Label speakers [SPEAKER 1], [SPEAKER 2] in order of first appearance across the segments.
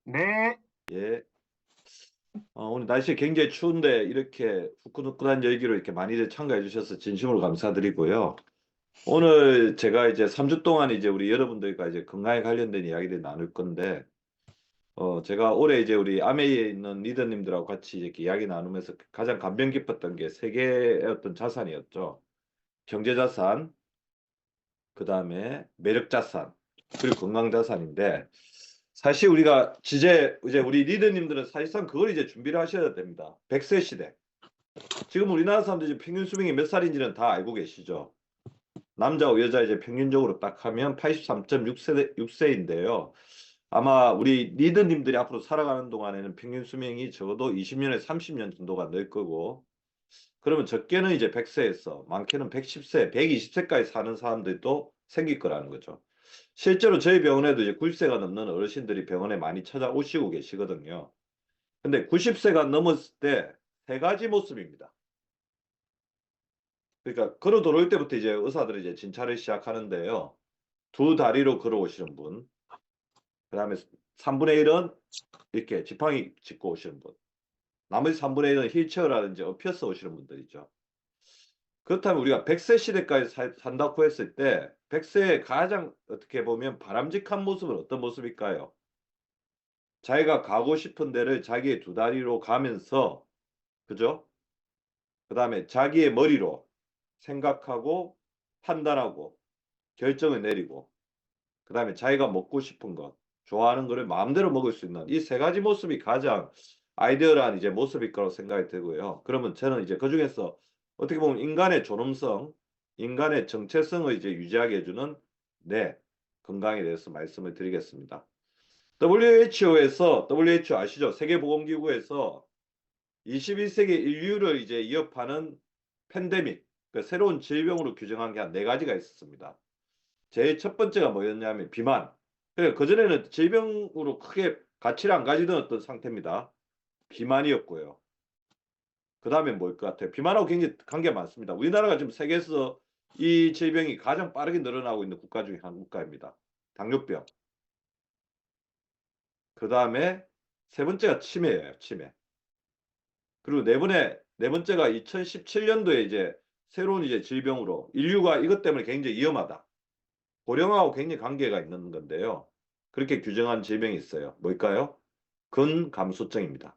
[SPEAKER 1] 네.
[SPEAKER 2] 예. 오늘 날씨 굉장히 추운데 이렇게 후끈후끈한 얘기로 이렇게 많이들 참가해 주셔서 진심으로 감사드리고요. 오늘 제가 이제 3주 동안 이제 우리 여러분들과 이제 건강에 관련된 이야기를 나눌 건데, 제가 올해 이제 우리 아메이에 있는 리더님들하고 같이 이렇게 이야기 나누면서 가장 감명 깊었던 게 세 개의 어떤 자산이었죠. 경제 자산, 그 다음에 매력 자산, 그리고 건강 자산인데, 사실 우리가 이제 우리 리더님들은 사실상 그걸 이제 준비를 하셔야 됩니다. 100세 시대. 지금 우리나라 사람들이 평균 수명이 몇 살인지는 다 알고 계시죠? 남자와 여자 이제 평균적으로 딱 하면 83.6세인데요. 아마 우리 리더님들이 앞으로 살아가는 동안에는 평균 수명이 적어도 20년에 30년 정도가 늘 거고, 그러면 적게는 이제 100세에서 많게는 110세, 120세까지 사는 사람들도 생길 거라는 거죠. 실제로 저희 병원에도 이제 90세가 넘는 어르신들이 병원에 많이 찾아오시고 계시거든요. 근데 90세가 넘었을 때 세 가지 모습입니다. 그러니까 걸어 들어올 때부터 이제 의사들이 이제 진찰을 시작하는데요. 두 다리로 걸어오시는 분, 그다음에 3분의 1은 이렇게 지팡이 짚고 오시는 분, 나머지 3분의 1은 휠체어라든지 엎혀서 오시는 분들이죠. 그렇다면 우리가 100세 시대까지 산다고 했을 때 100세의 가장 어떻게 보면 바람직한 모습은 어떤 모습일까요? 자기가 가고 싶은 데를 자기의 두 다리로 가면서, 그죠? 그다음에 자기의 머리로 생각하고 판단하고 결정을 내리고, 그다음에 자기가 먹고 싶은 것, 좋아하는 거를 마음대로 먹을 수 있는 이 세 가지 모습이 가장 아이디어란 이제 모습일 거라고 생각이 들고요. 그러면 저는 이제 그중에서 어떻게 보면 인간의 존엄성, 인간의 정체성을 이제 유지하게 해 주는 뇌, 건강에 대해서 말씀을 드리겠습니다. WHO 아시죠? 세계보건기구에서 21세기 인류를 이제 위협하는 팬데믹, 그 새로운 질병으로 규정한 게 한 네 가지가 있었습니다. 제일 첫 번째가 뭐였냐면 비만. 그러니까 그전에는 질병으로 크게 가치를 안 가지던 어떤 상태입니다. 비만이었고요. 그다음에 뭐일 것 같아요? 비만하고 굉장히 관계가 많습니다. 우리나라가 지금 세계에서 이 질병이 가장 빠르게 늘어나고 있는 국가 중에 한 국가입니다. 당뇨병. 그다음에 세 번째가 치매예요, 치매. 그리고 네 번째가 2017년도에 이제 새로운 이제 질병으로 인류가 이것 때문에 굉장히 위험하다. 고령하고 굉장히 관계가 있는 건데요. 그렇게 규정한 질병이 있어요. 뭘까요? 근감소증입니다.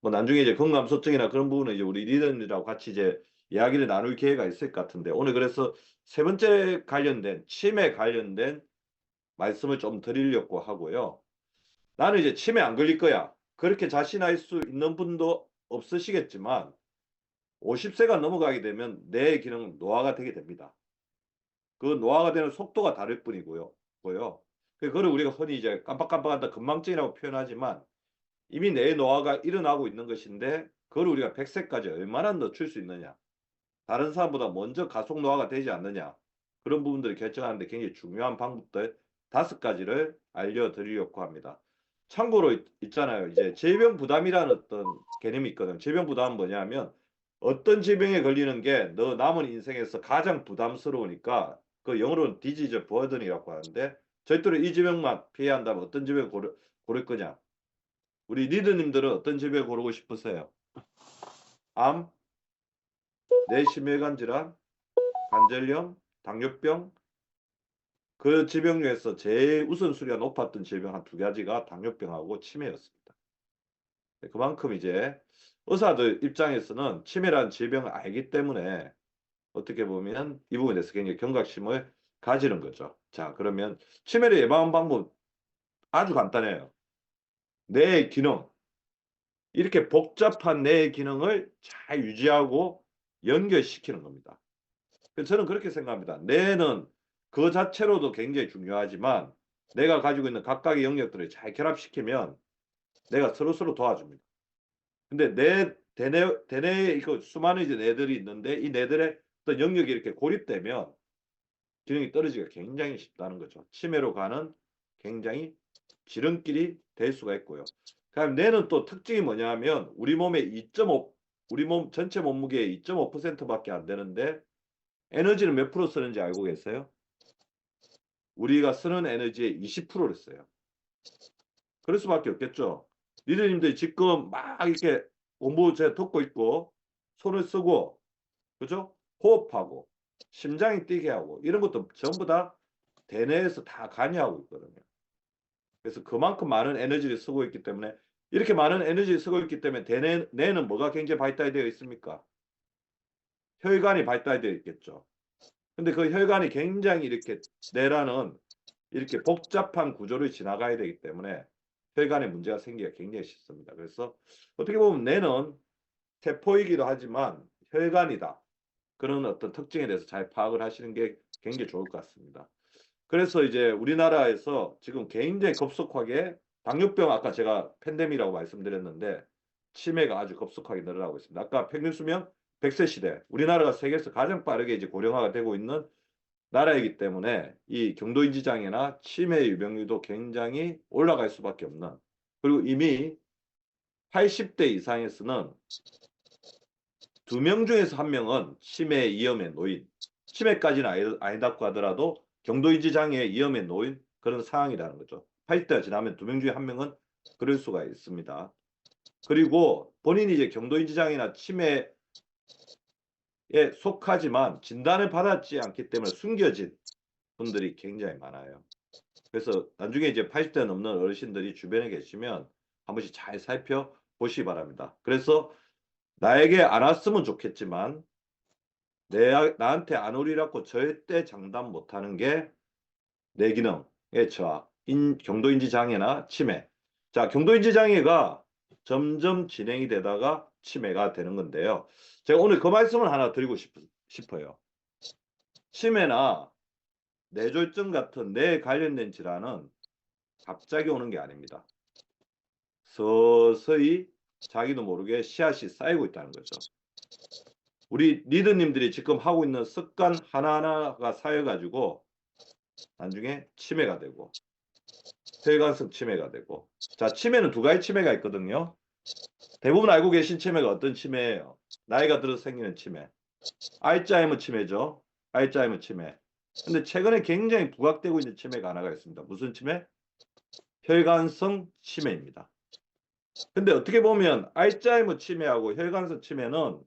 [SPEAKER 2] 뭐 나중에 이제 근감소증이나 그런 부분은 이제 우리 리더들하고 같이 이제 이야기를 나눌 기회가 있을 것 같은데, 오늘 그래서 세 번째 관련된 치매 관련된 말씀을 좀 드리려고 하고요. 나는 이제 치매 안 걸릴 거야, 그렇게 자신할 수 있는 분도 없으시겠지만 50세가 넘어가게 되면 뇌의 기능은 노화가 되게 됩니다. 그 노화가 되는 속도가 다를 뿐이고요. 그거를 우리가 흔히 이제 깜빡깜빡한다, 건망증이라고 표현하지만 이미 뇌의 노화가 일어나고 있는 것인데, 그걸 우리가 100세까지 얼마나 늦출 수 있느냐, 다른 사람보다 먼저 가속 노화가 되지 않느냐, 그런 부분들을 결정하는 데 굉장히 중요한 방법들 5가지를 알려드리려고 합니다. 참고로 있잖아요. 이제 질병 부담이라는 어떤 개념이 있거든요. 질병 부담은 뭐냐면 어떤 질병에 걸리는 게 너 남은 인생에서 가장 부담스러우니까, 그 영어로는 디지즈 버든이라고 하는데, 절대로 이 질병만 피해야 한다면 어떤 질병을 고를 거냐. 우리 리더님들은 어떤 질병을 고르고 싶으세요? 암, 뇌심혈관 질환, 관절염, 당뇨병. 그 질병 중에서 제일 우선순위가 높았던 질병 한 두 가지가 당뇨병하고 치매였습니다. 네, 그만큼 이제 의사들 입장에서는 치매라는 질병을 알기 때문에 어떻게 보면 이 부분에 대해서 굉장히 경각심을 가지는 거죠. 자, 그러면 치매를 예방하는 방법 아주 간단해요. 뇌의 기능, 이렇게 복잡한 뇌의 기능을 잘 유지하고 연결시키는 겁니다. 그래서 저는 그렇게 생각합니다. 뇌는 그 자체로도 굉장히 중요하지만 내가 가지고 있는 각각의 영역들을 잘 결합시키면 내가 서로서로 도와줍니다. 근데 대뇌에 이거 수많은 이제 뇌들이 있는데, 이 뇌들의 어떤 영역이 이렇게 고립되면 기능이 떨어지기가 굉장히 쉽다는 거죠. 치매로 가는 굉장히 지름길이 될 수가 있고요. 그다음에 뇌는 또 특징이 뭐냐면 우리 몸 전체 몸무게의 2.5% 밖에 안 되는데 에너지는 몇 프로 쓰는지 알고 계세요? 우리가 쓰는 에너지의 20%를 써요. 그럴 수밖에 없겠죠. 리더님들이 지금 막 이렇게 공부 제가 듣고 있고 손을 쓰고 그죠? 호흡하고 심장이 뛰게 하고 이런 것도 전부 다 대뇌에서 다 관여하고 있거든요. 그래서 그만큼 많은 에너지를 쓰고 있기 때문에 이렇게 많은 에너지를 쓰고 있기 때문에 뇌는 뭐가 굉장히 발달되어 있습니까? 혈관이 발달되어 있겠죠. 근데 그 혈관이 굉장히 이렇게 뇌라는 이렇게 복잡한 구조를 지나가야 되기 때문에 혈관에 문제가 생기기가 굉장히 쉽습니다. 그래서 어떻게 보면 뇌는 세포이기도 하지만 혈관이다. 그런 어떤 특징에 대해서 잘 파악을 하시는 게 굉장히 좋을 것 같습니다. 그래서 이제 우리나라에서 지금 굉장히 급속하게 당뇨병 아까 제가 팬데믹이라고 말씀드렸는데 치매가 아주 급속하게 늘어나고 있습니다. 아까 평균 수명 100세 시대 우리나라가 세계에서 가장 빠르게 이제 고령화가 되고 있는 나라이기 때문에 이 경도인지 장애나 치매 유병률도 굉장히 올라갈 수밖에 없는 그리고 이미 80대 이상에서는 2명 중에서 1명은 치매 위험에 놓인 치매까지는 아니다고 하더라도 경도인지 장애 위험에 놓인 그런 상황이라는 거죠. 80대가 지나면 2명 중에 1명은 그럴 수가 있습니다. 그리고 본인이 이제 경도인지 장애나 치매에 속하지만 진단을 받았지 않기 때문에 숨겨진 분들이 굉장히 많아요. 그래서 나중에 이제 80대 넘는 어르신들이 주변에 계시면 한 번씩 잘 살펴보시기 바랍니다. 그래서 나에게 안 왔으면 좋겠지만 나한테 안 오리라고 절대 장담 못하는 게 뇌기능의 저하, 경도인지 장애나 치매. 자, 경도인지 장애가 점점 진행이 되다가 치매가 되는 건데요. 제가 오늘 그 말씀을 하나 드리고 싶어요. 치매나 뇌졸중 같은 뇌에 관련된 질환은 갑자기 오는 게 아닙니다. 서서히 자기도 모르게 씨앗이 쌓이고 있다는 거죠. 우리 리더님들이 지금 하고 있는 습관 하나하나가 쌓여가지고 나중에 치매가 되고 혈관성 치매가 되고 자 치매는 두 가지 치매가 있거든요. 대부분 알고 계신 치매가 어떤 치매예요? 나이가 들어서 생기는 치매. 알츠하이머 치매죠. 알츠하이머 치매. 근데 최근에 굉장히 부각되고 있는 치매가 하나가 있습니다. 무슨 치매? 혈관성 치매입니다. 근데 어떻게 보면 알츠하이머 치매하고 혈관성 치매는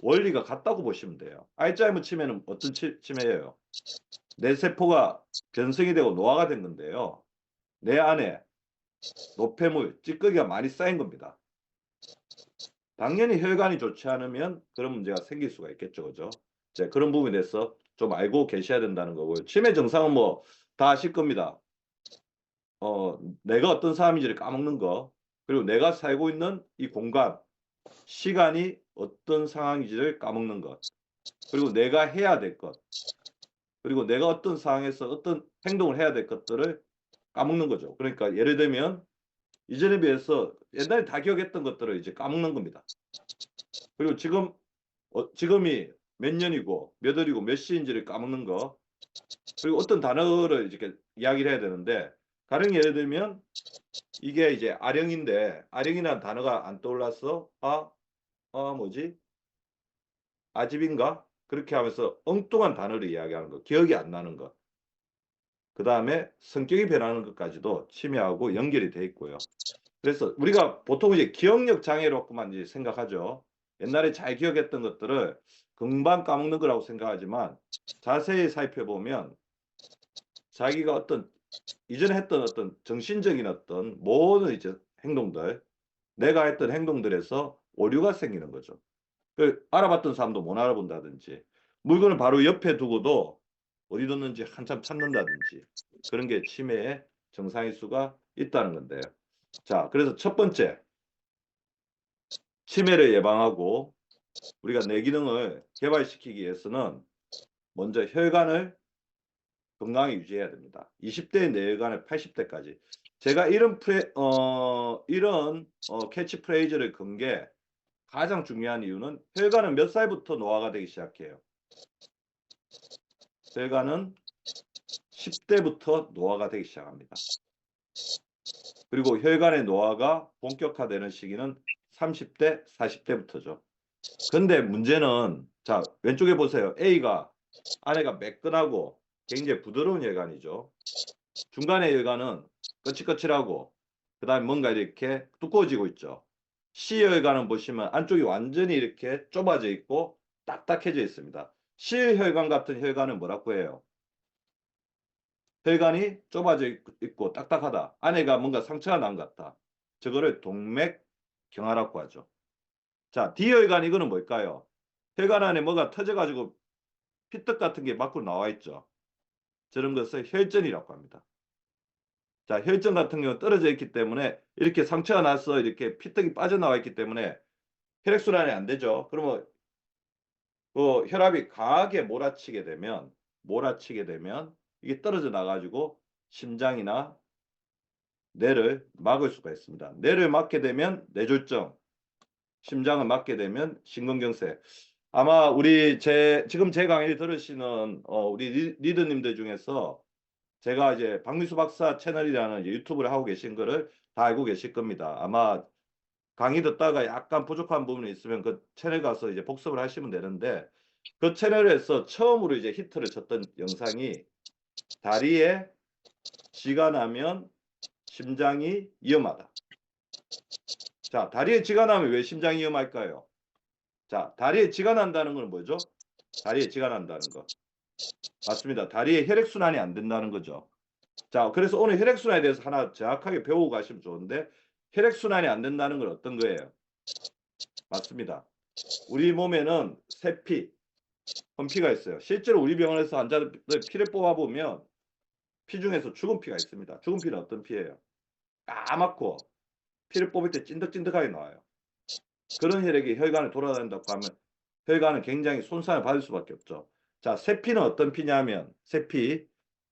[SPEAKER 2] 원리가 같다고 보시면 돼요. 알츠하이머 치매는 어떤 치매예요? 뇌세포가 변성이 되고 노화가 된 건데요. 뇌 안에 노폐물, 찌꺼기가 많이 쌓인 겁니다. 당연히 혈관이 좋지 않으면 그런 문제가 생길 수가 있겠죠. 그죠? 이제 그런 부분에 대해서 좀 알고 계셔야 된다는 거고요. 치매 증상은 뭐 다 아실 겁니다. 내가 어떤 사람인지를 까먹는 거, 그리고 내가 살고 있는 이 공간, 시간이 어떤 상황인지를 까먹는 것, 그리고 내가 해야 될 것, 그리고 내가 어떤 상황에서 어떤 행동을 해야 될 것들을 까먹는 거죠. 그러니까 예를 들면 이전에 비해서 옛날에 다 기억했던 것들을 이제 까먹는 겁니다. 그리고 지금이 몇 년이고 몇 월이고 몇 시인지를 까먹는 거. 그리고 어떤 단어를 이렇게 이야기를 해야 되는데 가령 예를 들면 이게 이제 아령인데 아령이라는 단어가 안 떠올라서 뭐지? 아집인가? 그렇게 하면서 엉뚱한 단어를 이야기하는 거. 기억이 안 나는 거. 그 다음에 성격이 변하는 것까지도 치매하고 연결이 돼 있고요. 그래서 우리가 보통 이제 기억력 장애로만 이제 생각하죠. 옛날에 잘 기억했던 것들을 금방 까먹는 거라고 생각하지만 자세히 살펴보면 자기가 이전에 했던 어떤 정신적인 어떤 모든 이제 행동들, 내가 했던 행동들에서 오류가 생기는 거죠. 알아봤던 사람도 못 알아본다든지, 물건을 바로 옆에 두고도 어디 뒀는지 한참 찾는다든지, 그런 게 치매의 정상일 수가 있다는 건데요. 자, 그래서 첫 번째, 치매를 예방하고 우리가 뇌 기능을 개발시키기 위해서는 먼저 혈관을 건강히 유지해야 됩니다. 20대의 뇌혈관을 80대까지. 제가 이런 캐치프레이즈를 건 게 가장 중요한 이유는 혈관은 몇 살부터 노화가 되기 시작해요. 혈관은 10대부터 노화가 되기 시작합니다. 그리고 혈관의 노화가 본격화되는 시기는 30대, 40대부터죠. 근데 문제는 자 왼쪽에 보세요. A가 안에가 매끈하고 굉장히 부드러운 혈관이죠. 중간의 혈관은 거칠거칠하고 그다음에 뭔가 이렇게 두꺼워지고 있죠. C혈관은 보시면 안쪽이 완전히 이렇게 좁아져 있고 딱딱해져 있습니다. C혈관 같은 혈관은 뭐라고 해요? 혈관이 좁아져 있고 딱딱하다. 안에가 뭔가 상처가 난 것 같다. 저거를 동맥경화라고 하죠. 자, D혈관 이거는 뭘까요? 혈관 안에 뭐가 터져가지고 피떡 같은 게 밖으로 나와 있죠. 저런 것을 혈전이라고 합니다. 자, 혈전 같은 경우는 떨어져 있기 때문에 이렇게 상처가 나서 이렇게 피떡이 빠져나와 있기 때문에 혈액순환이 안 되죠. 그러면 그 혈압이 강하게 몰아치게 되면 이게 떨어져 나가지고 심장이나 뇌를 막을 수가 있습니다. 뇌를 막게 되면 뇌졸중, 심장을 막게 되면 심근경색. 아마 지금 제 강의를 들으시는 우리 리더님들 중에서 제가 이제 박미수 박사 채널이라는 유튜브를 하고 계신 거를 다 알고 계실 겁니다. 아마 강의 듣다가 약간 부족한 부분이 있으면 그 채널 가서 이제 복습을 하시면 되는데 그 채널에서 처음으로 이제 히트를 쳤던 영상이 다리에 쥐가 나면 심장이 위험하다. 자, 다리에 쥐가 나면 왜 심장이 위험할까요? 자, 다리에 쥐가 난다는 건 뭐죠? 다리에 쥐가 난다는 거. 맞습니다. 다리에 혈액순환이 안 된다는 거죠. 자, 그래서 오늘 혈액순환에 대해서 하나 정확하게 배우고 가시면 좋은데 혈액순환이 안 된다는 건 어떤 거예요? 맞습니다. 우리 몸에는 세피, 헌피가 있어요. 실제로 우리 병원에서 환자들 피를 뽑아보면 피 중에서 죽은 피가 있습니다. 죽은 피는 어떤 피예요? 까맣고 피를 뽑을 때 찐득찐득하게 나와요. 그런 혈액이 혈관을 돌아다닌다고 하면 혈관은 굉장히 손상을 받을 수밖에 없죠. 자, 세피는 어떤 피냐면 세피,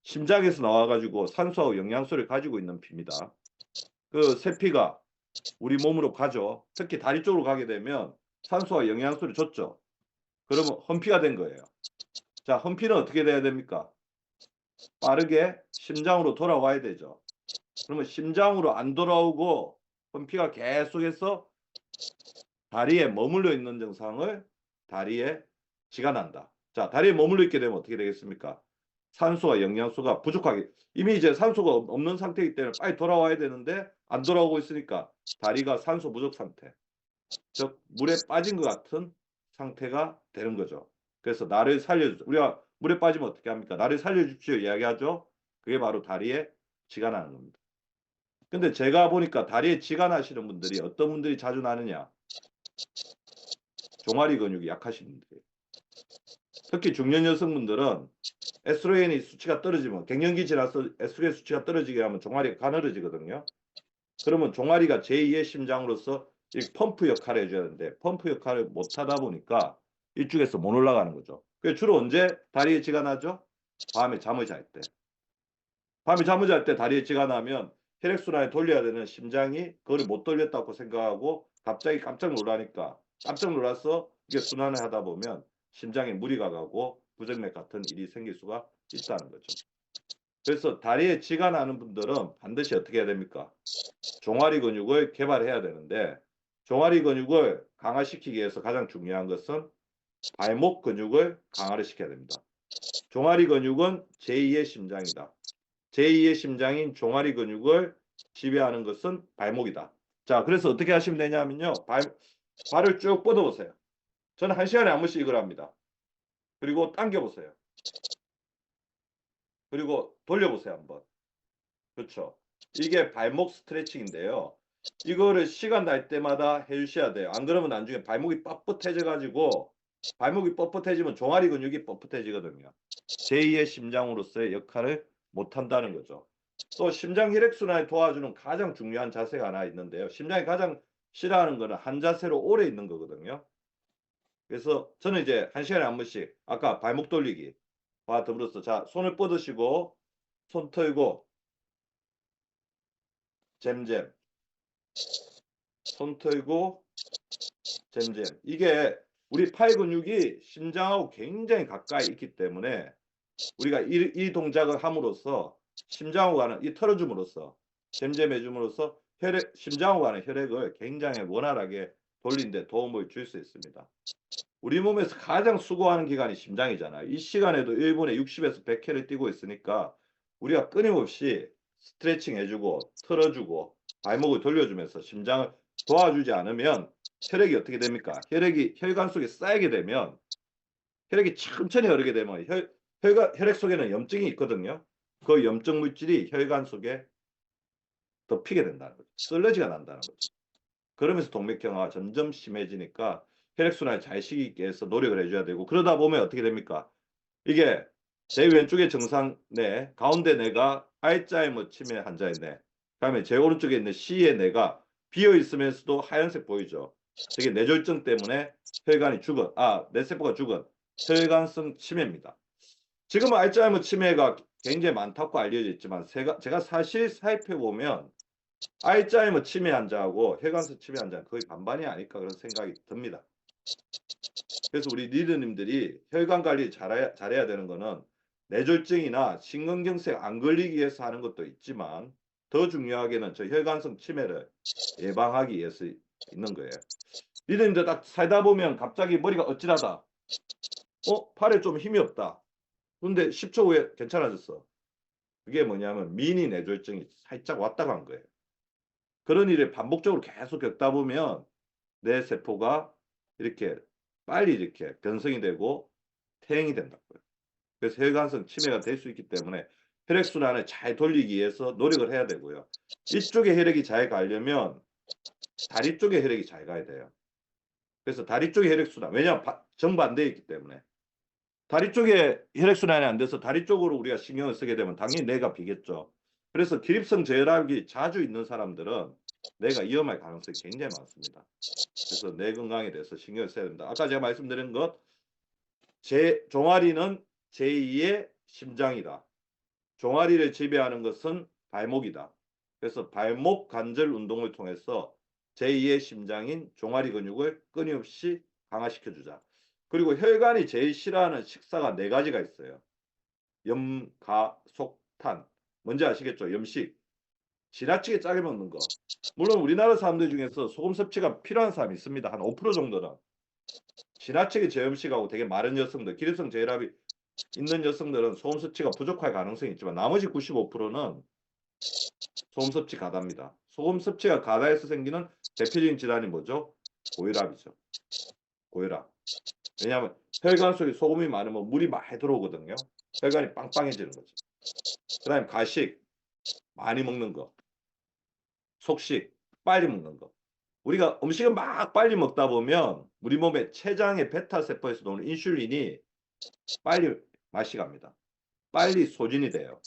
[SPEAKER 2] 심장에서 나와가지고 산소하고 영양소를 가지고 있는 피입니다. 그 세피가 우리 몸으로 가죠. 특히 다리 쪽으로 가게 되면 산소와 영양소를 줬죠. 그러면 헌피가 된 거예요. 자, 헌피는 어떻게 돼야 됩니까? 빠르게 심장으로 돌아와야 되죠. 그러면 심장으로 안 돌아오고 헌피가 계속해서 다리에 머물러 있는 증상을 다리에 쥐가 난다. 자, 다리에 머물러 있게 되면 어떻게 되겠습니까? 산소와 영양소가 부족하게 이미 이제 산소가 없는 상태이기 때문에 빨리 돌아와야 되는데 안 돌아오고 있으니까 다리가 산소 부족 상태, 즉 물에 빠진 것 같은 상태가 되는 거죠. 그래서 나를 살려주 우리가 물에 빠지면 어떻게 합니까? 나를 살려주십시오 이야기하죠. 그게 바로 다리에 쥐가 나는 겁니다. 근데 제가 보니까 다리에 쥐가 나시는 분들이 어떤 분들이 자주 나느냐? 종아리 근육이 약하신 분들이에요. 특히 중년 여성분들은 에스트로겐이 수치가 떨어지면 갱년기 지나서 에스트로겐 수치가 떨어지게 하면 종아리가 가늘어지거든요. 그러면 종아리가 제2의 심장으로서 이 펌프 역할을 해줘야 되는데 펌프 역할을 못하다 보니까 이쪽에서 못 올라가는 거죠. 그래서 주로 언제 다리에 쥐가 나죠? 밤에 잠을 잘 때. 밤에 잠을 잘 때 다리에 쥐가 나면 혈액순환을 돌려야 되는 심장이 그거를 못 돌렸다고 생각하고 갑자기 깜짝 놀라니까 깜짝 놀라서 이게 순환을 하다 보면 심장에 무리가 가고 부정맥 같은 일이 생길 수가 있다는 거죠. 그래서 다리에 쥐가 나는 분들은 반드시 어떻게 해야 됩니까? 종아리 근육을 개발해야 되는데 종아리 근육을 강화시키기 위해서 가장 중요한 것은 발목 근육을 강화를 시켜야 됩니다. 종아리 근육은 제2의 심장이다. 제2의 심장인 종아리 근육을 지배하는 것은 발목이다. 자, 그래서 어떻게 하시면 되냐면요. 발을 쭉 뻗어보세요. 저는 1시간에 한 번씩 이걸 합니다. 그리고 당겨보세요. 그리고 돌려보세요, 한번. 그렇죠. 이게 발목 스트레칭인데요. 이거를 시간 날 때마다 해주셔야 돼요. 안 그러면 나중에 발목이 뻣뻣해져가지고 발목이 뻣뻣해지면 종아리 근육이 뻣뻣해지거든요. 제2의 심장으로서의 역할을 못한다는 거죠. 또 심장 혈액순환을 도와주는 가장 중요한 자세가 하나 있는데요. 심장이 가장 싫어하는 거는 한 자세로 오래 있는 거거든요. 그래서 저는 이제 1시간에 한 번씩 아까 발목 돌리기와 더불어서 자, 손을 뻗으시고 손 털고 잼잼 손 털고 잼잼 이게 우리 팔 근육이 심장하고 굉장히 가까이 있기 때문에 우리가 이 동작을 함으로써 심장하고 가는 이 털어줌으로써 잼잼 해줌으로써 심장하고 가는 혈액을 굉장히 원활하게 돌리는 데 도움을 줄 수 있습니다. 우리 몸에서 가장 수고하는 기관이 심장이잖아요. 이 시간에도 1분에 60에서 100회를 뛰고 있으니까 우리가 끊임없이 스트레칭 해주고 틀어주고 발목을 돌려주면서 심장을 도와주지 않으면 혈액이 어떻게 됩니까? 혈관 속에 쌓이게 되면 혈액이 천천히 흐르게 되면 혈액 속에는 염증이 있거든요. 그 염증 물질이 혈관 속에 덮이게 된다는 거죠. 슬러지가 난다는 거죠. 그러면서 동맥경화가 점점 심해지니까 혈액순환을 잘 시키기 위해서 노력을 해줘야 되고, 그러다 보면 어떻게 됩니까? 이게 제 왼쪽에 정상 뇌, 가운데 뇌가 알츠하이머 치매 환자의 뇌, 그다음에 제 오른쪽에 있는 C의 뇌가 비어 있으면서도 하얀색 보이죠. 이게 뇌졸중 때문에 혈관이 죽은, 뇌세포가 죽은 혈관성 치매입니다. 지금은 알츠하이머 치매가 굉장히 많다고 알려져 있지만 제가 사실 살펴보면 알츠하이머 치매 환자하고 혈관성 치매 환자는 거의 반반이 아닐까 그런 생각이 듭니다. 그래서 우리 리더님들이 혈관 관리 잘해야 되는 거는 뇌졸중이나 심근경색 안 걸리기 위해서 하는 것도 있지만 더 중요하게는 저 혈관성 치매를 예방하기 위해서 있는 거예요. 리더님들 딱 살다 보면 갑자기 머리가 어찌하다. 팔에 좀 힘이 없다. 근데 10초 후에 괜찮아졌어. 그게 뭐냐면 미니 뇌졸중이 살짝 왔다 간 거예요. 그런 일을 반복적으로 계속 겪다 보면 뇌 세포가 이렇게 빨리 이렇게 변성이 되고 퇴행이 된다고요. 그래서 혈관성 치매가 될 수 있기 때문에 혈액순환을 잘 돌리기 위해서 노력을 해야 되고요. 이쪽에 혈액이 잘 가려면 다리 쪽에 혈액이 잘 가야 돼요. 그래서 다리 쪽에 혈액순환, 왜냐하면 정반대에 있기 때문에 다리 쪽에 혈액순환이 안 돼서 다리 쪽으로 우리가 신경을 쓰게 되면 당연히 뇌가 비겠죠. 그래서 기립성 저혈압이 자주 있는 사람들은 뇌가 위험할 가능성이 굉장히 많습니다. 그래서 뇌 건강에 대해서 신경을 써야 됩니다. 아까 제가 말씀드린 것, 종아리는 제2의 심장이다. 종아리를 지배하는 것은 발목이다. 그래서 발목 관절 운동을 통해서 제2의 심장인 종아리 근육을 끊임없이 강화시켜주자. 그리고 혈관이 제일 싫어하는 식사가 4가지가 있어요. 염, 가, 속, 탄. 뭔지 아시겠죠? 염식. 지나치게 짜게 먹는 거. 물론 우리나라 사람들 중에서 소금 섭취가 필요한 사람이 있습니다. 한 5% 정도는. 지나치게 저염식하고 되게 마른 여성들, 기립성 저혈압이 있는 여성들은 소금 섭취가 부족할 가능성이 있지만 나머지 95%는 소금 섭취 가다입니다. 소금 섭취가 가다해서 생기는 대표적인 질환이 뭐죠? 고혈압이죠. 고혈압. 왜냐하면 혈관 속에 소금이 많으면 물이 많이 들어오거든요. 혈관이 빵빵해지는 거죠. 그 다음에 가식, 많이 먹는 거. 속식, 빨리 먹는 거. 우리가 음식을 막 빨리 먹다 보면 우리 몸의 췌장의 베타세포에서 나오는 인슐린이 빨리 맛이 갑니다. 빨리 소진이 돼요.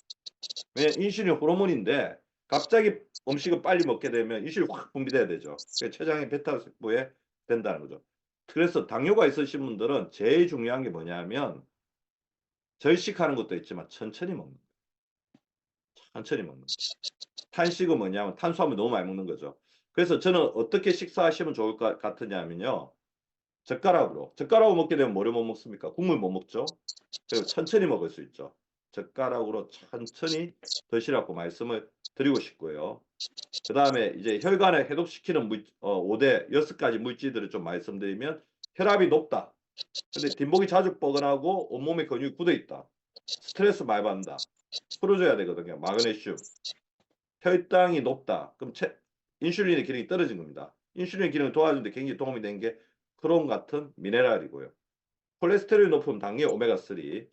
[SPEAKER 2] 왜냐하면 인슐린 호르몬인데 갑자기 음식을 빨리 먹게 되면 인슐린이 확 분비돼야 되죠. 그래서 췌장의 베타세포에 된다는 거죠. 그래서 당뇨가 있으신 분들은 제일 중요한 게 뭐냐면 절식하는 것도 있지만 천천히 먹는 거예요. 천천히 먹는 거예요. 탄식은 뭐냐면 탄수화물 너무 많이 먹는 거죠. 그래서 저는 어떻게 식사하시면 좋을 것 같으냐면요. 젓가락으로 먹게 되면 뭐를 못 먹습니까? 국물 못 먹죠. 그리고 천천히 먹을 수 있죠. 젓가락으로 천천히 드시라고 말씀을 드리고 싶고요. 그 다음에 이제 혈관을 해독시키는 5대 6가지 물질들을 좀 말씀드리면, 혈압이 높다. 근데 뒷목이 자주 뻐근하고 온몸에 근육이 굳어 있다. 스트레스 많이 받는다. 풀어줘야 되거든요. 마그네슘. 혈당이 높다. 그럼 인슐린의 기능이 떨어진 겁니다. 인슐린 기능을 도와주는데 굉장히 도움이 되는 게 크롬 같은 미네랄이고요. 콜레스테롤이 높으면 당연히 오메가3,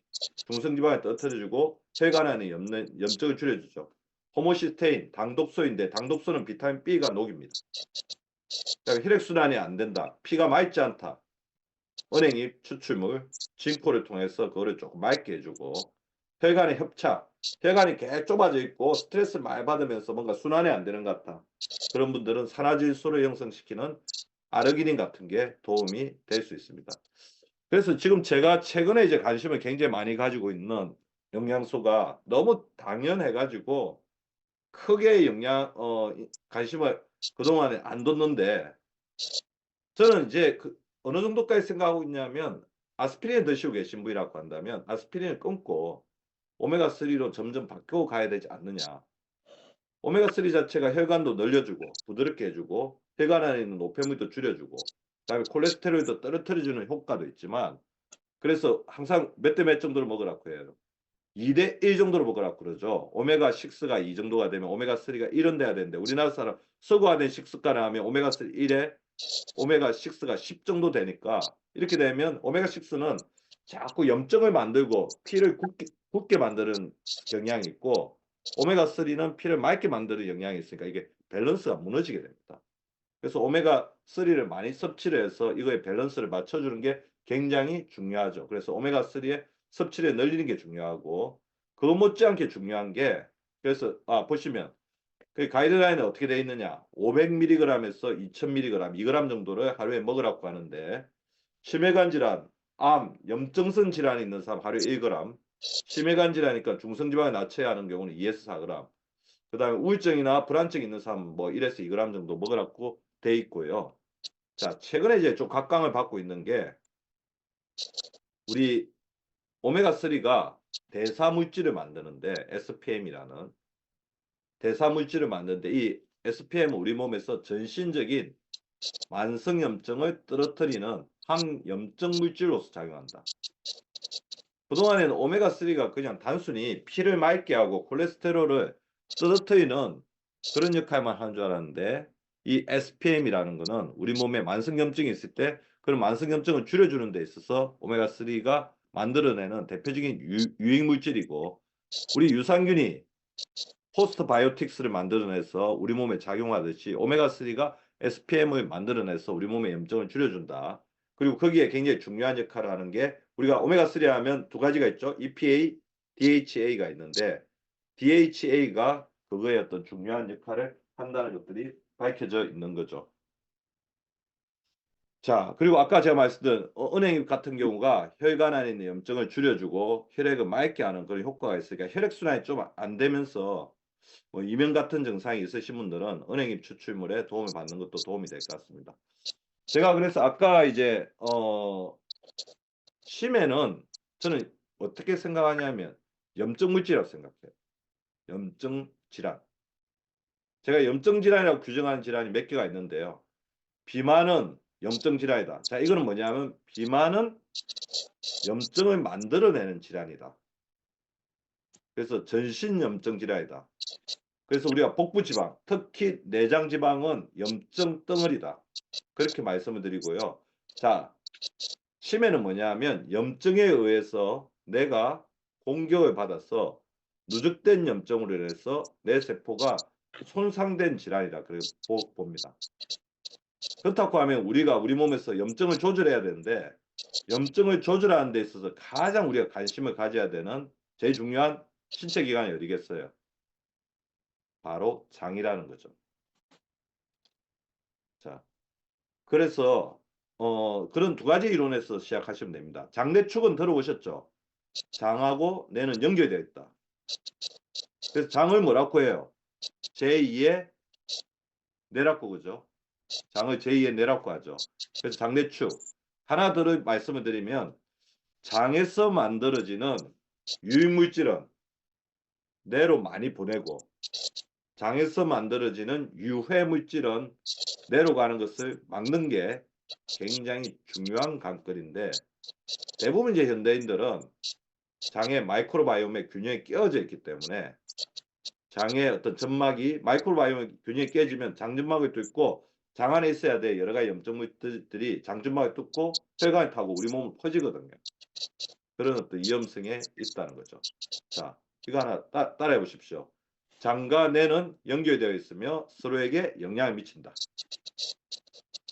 [SPEAKER 2] 중성지방을 떨어뜨려주고 혈관 안에 염증을 줄여주죠. 호모시스테인, 당독소인데 당독소는 비타민 B가 녹입니다. 혈액순환이 안 된다. 피가 맑지 않다. 은행잎 추출물, 진코를 통해서 그거를 조금 맑게 해주고, 혈관의 협착, 혈관이 계속 좁아져 있고 스트레스를 많이 받으면서 뭔가 순환이 안 되는 것 같다. 그런 분들은 산화질소를 형성시키는 아르기닌 같은 게 도움이 될 수 있습니다. 그래서 지금 제가 최근에 이제 관심을 굉장히 많이 가지고 있는 영양소가 너무 당연해가지고 크게 관심을 그동안에 안 뒀는데, 저는 이제 어느 정도까지 생각하고 있냐면, 아스피린 드시고 계신 분이라고 한다면 아스피린을 끊고 오메가3로 점점 바뀌어 가야 되지 않느냐. 오메가3 자체가 혈관도 늘려주고 부드럽게 해주고 혈관 안에 있는 노폐물도 줄여주고 그다음에 콜레스테롤도 떨어뜨려주는 효과도 있지만, 그래서 항상 몇 대 몇 정도를 먹으라고 해요. 2대 1 정도로 먹으라고 그러죠. 오메가6가 2 정도가 되면 오메가3가 1은 돼야 되는데 우리나라 사람 서구화된 식습관을 하면 오메가3 1에 오메가6가 10 정도 되니까 이렇게 되면 오메가6는 자꾸 염증을 만들고 피를 굳게 만드는 경향이 있고 오메가3는 피를 맑게 만드는 영향이 있으니까 이게 밸런스가 무너지게 됩니다. 그래서 오메가3를 많이 섭취를 해서 이거의 밸런스를 맞춰주는 게 굉장히 중요하죠. 그래서 오메가3의 섭취를 늘리는 게 중요하고 그거 못지않게 중요한 게 그래서 보시면 그 가이드라인은 어떻게 되어 있느냐 500mg에서 2000mg 2g 정도를 하루에 먹으라고 하는데 심혈관 질환, 암, 염증성 질환이 있는 사람 하루에 1g 심혈관 질환이니까 중성지방을 낮춰야 하는 경우는 2에서 4g 그다음에 우울증이나 불안증이 있는 사람 뭐 1에서 2g 정도 먹으라고 돼 있고요. 자, 최근에 이제 좀 각광을 받고 있는 게 우리 오메가3가 대사 물질을 만드는데 SPM이라는 대사 물질을 만드는데 이 SPM은 우리 몸에서 전신적인 만성염증을 떨어뜨리는 항염증 물질로서 작용한다. 그동안에는 오메가3가 그냥 단순히 피를 맑게 하고 콜레스테롤을 떨어뜨리는 그런 역할만 하는 줄 알았는데 이 SPM이라는 거는 우리 몸에 만성염증이 있을 때 그런 만성염증을 줄여주는 데 있어서 오메가3가 만들어내는 대표적인 유익 물질이고 우리 유산균이 포스트바이오틱스를 만들어내서 우리 몸에 작용하듯이 오메가3가 SPM을 만들어내서 우리 몸의 염증을 줄여준다. 그리고 거기에 굉장히 중요한 역할을 하는 게 우리가 오메가3 하면 두 가지가 있죠. EPA, DHA가 있는데 DHA가 그거의 어떤 중요한 역할을 한다는 것들이 밝혀져 있는 거죠. 자, 그리고 아까 제가 말씀드린 은행잎 같은 경우가 혈관 안에 있는 염증을 줄여주고 혈액을 맑게 하는 그런 효과가 있으니까 혈액순환이 좀 안 되면서 뭐 이명 같은 증상이 있으신 분들은 은행잎 추출물에 도움을 받는 것도 도움이 될 것 같습니다. 제가 그래서 아까 이제 치매는 저는 어떻게 생각하냐면 염증 물질이라고 생각해요. 염증 질환. 제가 염증 질환이라고 규정하는 질환이 몇 개가 있는데요. 비만은 염증 질환이다. 자, 이거는 뭐냐면 비만은 염증을 만들어내는 질환이다. 그래서 전신 염증 질환이다. 그래서 우리가 복부지방, 특히 내장지방은 염증 덩어리다. 그렇게 말씀을 드리고요. 자, 치매는 뭐냐면 염증에 의해서 내가 공격을 받아서 누적된 염증으로 인해서 내 세포가 손상된 질환이다. 그렇게 봅니다. 그렇다고 하면 우리가 우리 몸에서 염증을 조절해야 되는데 염증을 조절하는 데 있어서 가장 우리가 관심을 가져야 되는 제일 중요한 신체 기관이 어디겠어요? 바로 장이라는 거죠. 자, 그래서 그런 두 가지 이론에서 시작하시면 됩니다. 장내축은 들어보셨죠? 장하고 뇌는 연결되어 있다. 그래서 장을 뭐라고 해요? 제2의 뇌라고 그죠? 장을 제2의 뇌라고 하죠. 그래서 장내축. 하나 더 말씀을 드리면 장에서 만들어지는 유익물질은 뇌로 많이 보내고 장에서 만들어지는 유해물질은 뇌로 가는 것을 막는 게 굉장히 중요한 관건인데 대부분 이제 현대인들은 장의 마이크로바이옴의 균형이 깨어져 있기 때문에 장의 어떤 점막이 마이크로바이옴의 균형이 깨지면 장점막을 뚫고 장 안에 있어야 될 여러 가지 염증물들이 장점막을 뚫고 혈관을 타고 우리 몸을 퍼지거든요. 그런 어떤 위험성에 있다는 거죠. 자, 이거 하나 따라해 보십시오. 장과 뇌는 연결되어 있으며 서로에게 영향을 미친다.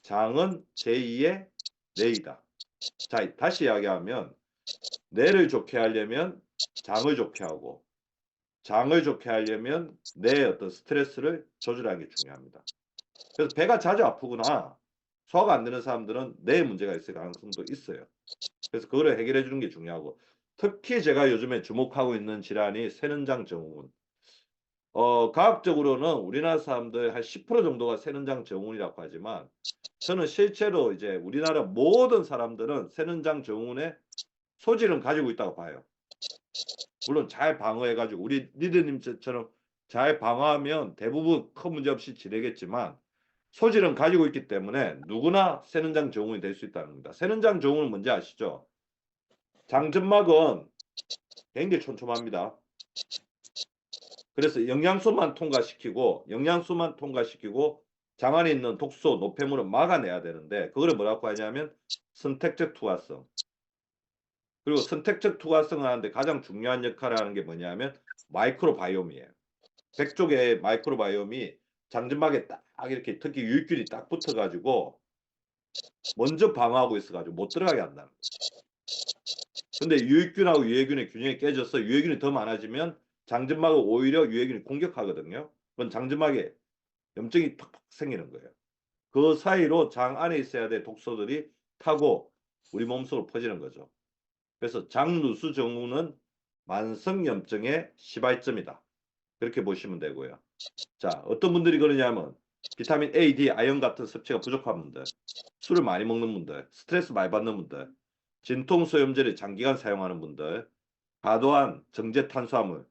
[SPEAKER 2] 장은 제2의 뇌이다. 자, 다시 이야기하면 뇌를 좋게 하려면 장을 좋게 하고 장을 좋게 하려면 뇌의 어떤 스트레스를 조절하는 게 중요합니다. 그래서 배가 자주 아프거나 소화가 안 되는 사람들은 뇌에 문제가 있을 가능성도 있어요. 그래서 그거를 해결해 주는 게 중요하고 특히 제가 요즘에 주목하고 있는 질환이 새는장 증후군. 과학적으로는 우리나라 사람들 한 10% 정도가 새는장 증후군이라고 하지만 저는 실제로 이제 우리나라 모든 사람들은 새는장 증후군의 소질은 가지고 있다고 봐요. 물론 잘 방어해 가지고 우리 리더님처럼 잘 방어하면 대부분 큰 문제 없이 지내겠지만 소질은 가지고 있기 때문에 누구나 새는장 증후군이 될 수 있다는 겁니다. 새는장 증후군은 뭔지 아시죠? 장점막은 굉장히 촘촘합니다. 그래서 영양소만 통과시키고 장 안에 있는 독소, 노폐물을 막아내야 되는데 그거를 뭐라고 하냐면 선택적 투과성. 그리고 선택적 투과성을 하는데 가장 중요한 역할을 하는 게 뭐냐면 마이크로바이옴이에요. 100쪽의 마이크로바이옴이 장점막에 딱 이렇게 특히 유익균이 딱 붙어가지고 먼저 방어하고 있어가지고 못 들어가게 한다는 거예요. 근데 유익균하고 유해균의 균형이 깨져서 유해균이 더 많아지면 장점막을 오히려 유해균이 공격하거든요. 그건 장점막에 염증이 팍팍 생기는 거예요. 그 사이로 장 안에 있어야 될 독소들이 타고 우리 몸속으로 퍼지는 거죠. 그래서 장누수 증후는 만성염증의 시발점이다. 그렇게 보시면 되고요. 자, 어떤 분들이 그러냐면 비타민 A, D, 아연 같은 섭취가 부족한 분들, 술을 많이 먹는 분들, 스트레스 많이 받는 분들, 진통소염제를 장기간 사용하는 분들, 과도한 정제 탄수화물,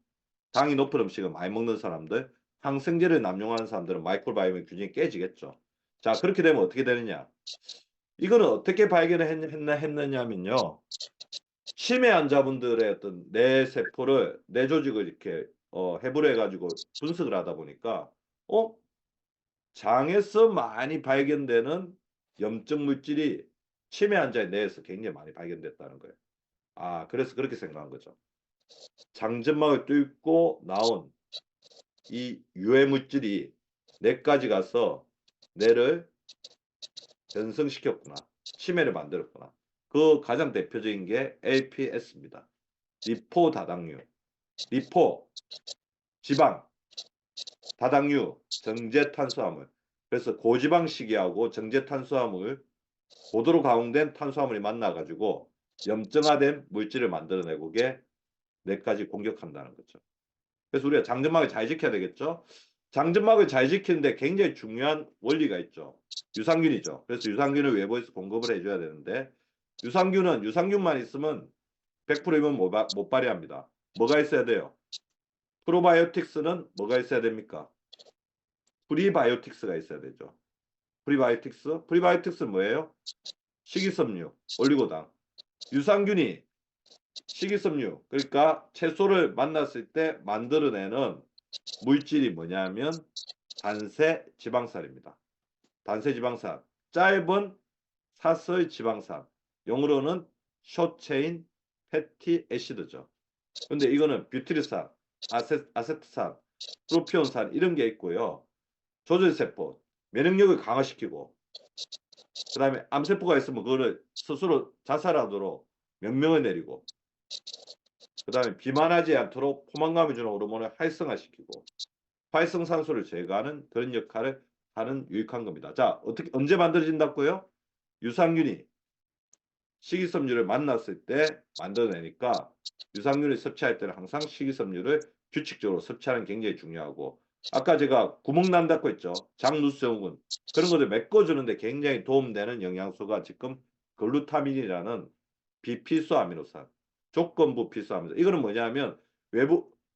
[SPEAKER 2] 당이 높은 음식을 많이 먹는 사람들, 항생제를 남용하는 사람들은 마이크로바이옴의 균형이 깨지겠죠. 자, 그렇게 되면 어떻게 되느냐? 이거는 어떻게 발견을 했느냐면요. 치매 환자분들의 어떤 뇌 세포를 뇌 조직을 이렇게 해부해 가지고 분석을 하다 보니까 어 장에서 많이 발견되는 염증 물질이 치매 환자의 뇌에서 굉장히 많이 발견됐다는 거예요. 아, 그래서 그렇게 생각한 거죠. 장점막을 뚫고 나온 이 유해 물질이 뇌까지 가서 뇌를 변성시켰구나. 치매를 만들었구나. 그 가장 대표적인 게 LPS입니다. 리포 다당류. 리포, 지방, 다당류, 정제 탄수화물. 그래서 고지방 식이하고 정제 탄수화물, 고도로 가공된 탄수화물이 만나가지고 염증화된 물질을 만들어내고 게 뇌까지 공격한다는 거죠. 그래서 우리가 장점막을 잘 지켜야 되겠죠. 장점막을 잘 지키는데 굉장히 중요한 원리가 있죠. 유산균이죠. 그래서 유산균을 외부에서 공급을 해줘야 되는데 유산균만 있으면 100%이면 못 발휘합니다. 뭐가 있어야 돼요? 프로바이오틱스는 뭐가 있어야 됩니까? 프리바이오틱스가 있어야 되죠. 프리바이오틱스는 뭐예요? 식이섬유, 올리고당. 유산균이 식이섬유, 그러니까 채소를 만났을 때 만들어내는 물질이 뭐냐면 단세 지방산입니다. 단세 지방산, 짧은 사슬 지방산, 영어로는 숏체인 패티 애시드죠. 근데 이거는 뷰티르산, 아세트산, 프로피온산 이런 게 있고요. 조절세포, 면역력을 강화시키고 그 다음에 암세포가 있으면 그거를 스스로 자살하도록 명령을 내리고 그 다음에 비만하지 않도록 포만감을 주는 호르몬을 활성화시키고 활성산소를 제거하는 그런 역할을 하는 유익한 겁니다. 자, 어떻게 언제 만들어진다고요? 유산균이 식이섬유를 만났을 때 만들어내니까 유산균을 섭취할 때는 항상 식이섬유를 규칙적으로 섭취하는 게 굉장히 중요하고 아까 제가 구멍 난다고 했죠. 장누수증후군 그런 것을 메꿔주는데 굉장히 도움되는 영양소가 지금 글루타민이라는 비필수 아미노산 조건부 필수 아미노산 이거는 뭐냐면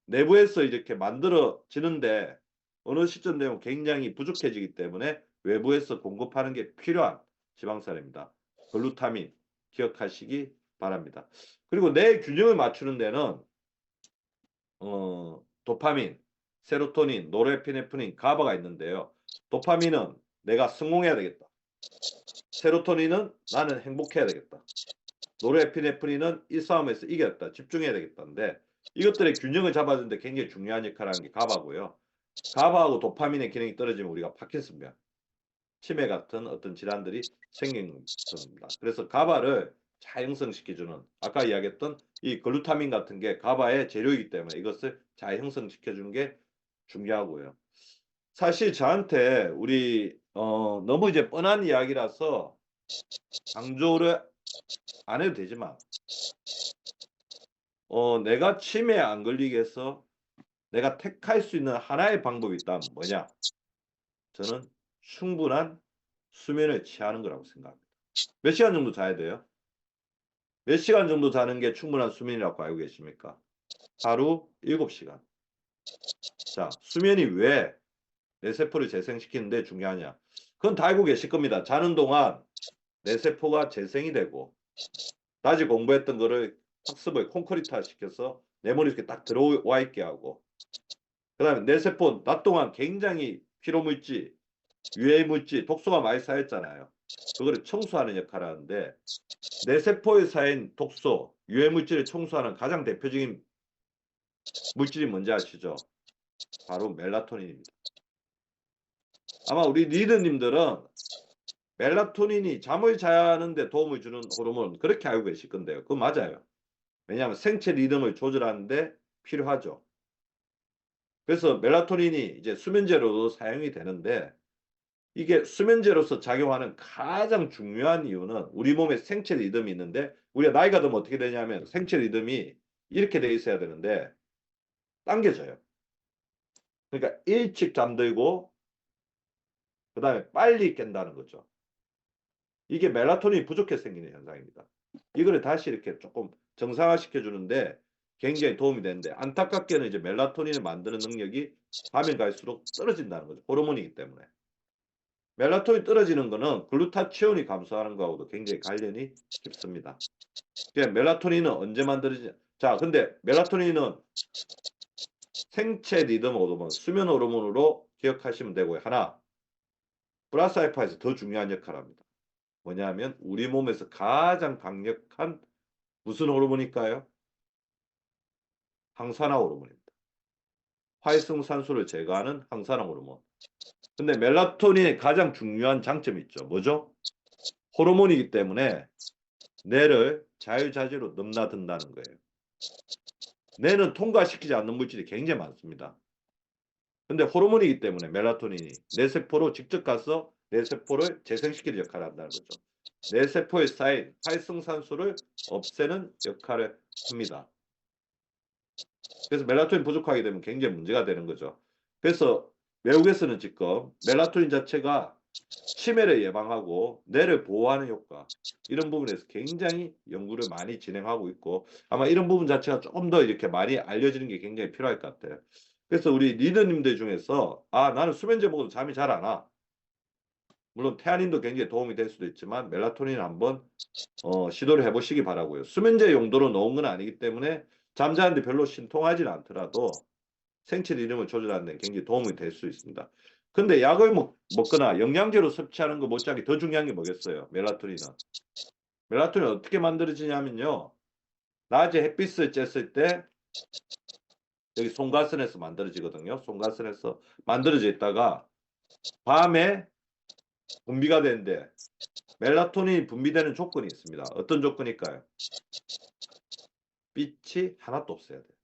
[SPEAKER 2] 내부에서 이렇게 만들어지는데 어느 시점 되면 굉장히 부족해지기 때문에 외부에서 공급하는 게 필요한 지방산입니다. 글루타민 기억하시기 바랍니다. 그리고 뇌 균형을 맞추는 데는 도파민, 세로토닌, 노르에피네프린, 가바가 있는데요. 도파민은 내가 성공해야 되겠다. 세로토닌은 나는 행복해야 되겠다. 노르에피네프린은 이 싸움에서 이겼다. 집중해야 되겠다인데 이것들의 균형을 잡아주는데 굉장히 중요한 역할을 하는 게 가바고요. 가바하고 도파민의 기능이 떨어지면 우리가 파킨슨병, 치매 같은 어떤 질환들이 생기는 겁니다. 그래서 가바를 잘 형성시켜주는 아까 이야기했던 이 글루타민 같은 게 가바의 재료이기 때문에 이것을 잘 형성시켜주는 게 중요하고요. 사실 저한테 우리 너무 이제 뻔한 이야기라서 강조를 안 해도 되지만 내가 치매에 안 걸리게 해서 내가 택할 수 있는 하나의 방법이 있다면 뭐냐? 저는 충분한 수면을 취하는 거라고 생각합니다. 몇 시간 정도 자야 돼요? 몇 시간 정도 자는 게 충분한 수면이라고 알고 계십니까? 하루 7시간. 자, 수면이 왜 내 세포를 재생시키는 데 중요하냐? 그건 다 알고 계실 겁니다. 자는 동안 내 세포가 재생이 되고 낮에 공부했던 거를 학습을 콘크리트화 시켜서 내 머리 이렇게 딱 들어와 있게 하고, 그다음에 뇌세포 낮 동안 굉장히 피로물질, 유해물질, 독소가 많이 쌓였잖아요. 그거를 청소하는 역할을 하는데 뇌세포에 쌓인 독소, 유해물질을 청소하는 가장 대표적인 물질이 뭔지 아시죠? 바로 멜라토닌입니다. 아마 우리 리더님들은 멜라토닌이 잠을 자는데 도움을 주는 호르몬 그렇게 알고 계실 건데요. 그거 맞아요. 왜냐하면 생체 리듬을 조절하는데 필요하죠. 그래서 멜라토닌이 이제 수면제로도 사용이 되는데 이게 수면제로서 작용하는 가장 중요한 이유는 우리 몸에 생체 리듬이 있는데 우리가 나이가 들면 어떻게 되냐면 생체 리듬이 이렇게 돼 있어야 되는데 당겨져요. 그러니까 일찍 잠들고 그다음에 빨리 깬다는 거죠. 이게 멜라토닌이 부족해서 생기는 현상입니다. 이거를 다시 이렇게 조금 정상화시켜 주는데 굉장히 도움이 되는데 안타깝게는 이제 멜라토닌을 만드는 능력이 밤에 갈수록 떨어진다는 거죠. 호르몬이기 때문에. 멜라토닌 떨어지는 거는 글루타치온이 감소하는 거하고도 굉장히 관련이 깊습니다. 그러니까 멜라토닌은 언제 만들어지냐? 자, 근데 멜라토닌은 생체 리듬 호르몬, 수면 호르몬으로 기억하시면 되고요. 하나, 플러스 알파에서 더 중요한 역할을 합니다. 뭐냐면 우리 몸에서 가장 강력한 무슨 호르몬일까요? 항산화 호르몬입니다. 활성산소를 제거하는 항산화 호르몬. 근데 멜라토닌의 가장 중요한 장점이 있죠. 뭐죠? 호르몬이기 때문에 뇌를 자유자재로 넘나든다는 거예요. 뇌는 통과시키지 않는 물질이 굉장히 많습니다. 근데 호르몬이기 때문에 멜라토닌이 뇌세포로 직접 가서 뇌세포를 재생시키는 역할을 한다는 거죠. 뇌세포에 쌓인 활성산소를 없애는 역할을 합니다. 그래서 멜라토닌 부족하게 되면 굉장히 문제가 되는 거죠. 그래서 외국에서는 지금 멜라토닌 자체가 치매를 예방하고 뇌를 보호하는 효과 이런 부분에서 굉장히 연구를 많이 진행하고 있고 아마 이런 부분 자체가 조금 더 이렇게 많이 알려지는 게 굉장히 필요할 것 같아요. 그래서 우리 리더님들 중에서 나는 수면제 먹어도 잠이 잘 안 와. 물론 태아닌도 굉장히 도움이 될 수도 있지만 멜라토닌 한번 시도를 해보시기 바라고요. 수면제 용도로 넣은 건 아니기 때문에 잠자는데 별로 신통하지는 않더라도 생체 리듬을 조절하는 데 굉장히 도움이 될 수 있습니다. 근데 약을 먹거나 영양제로 섭취하는 거 못지않게 더 중요한 게 뭐겠어요? 멜라토닌은. 멜라토닌 어떻게 만들어지냐면요. 낮에 햇빛을 쬐을 때 여기 송가선에서 만들어지거든요. 송가선에서 만들어져 있다가 밤에 분비가 되는데 멜라토닌이 분비되는 조건이 있습니다. 어떤 조건일까요? 빛이 하나도 없어야 돼요.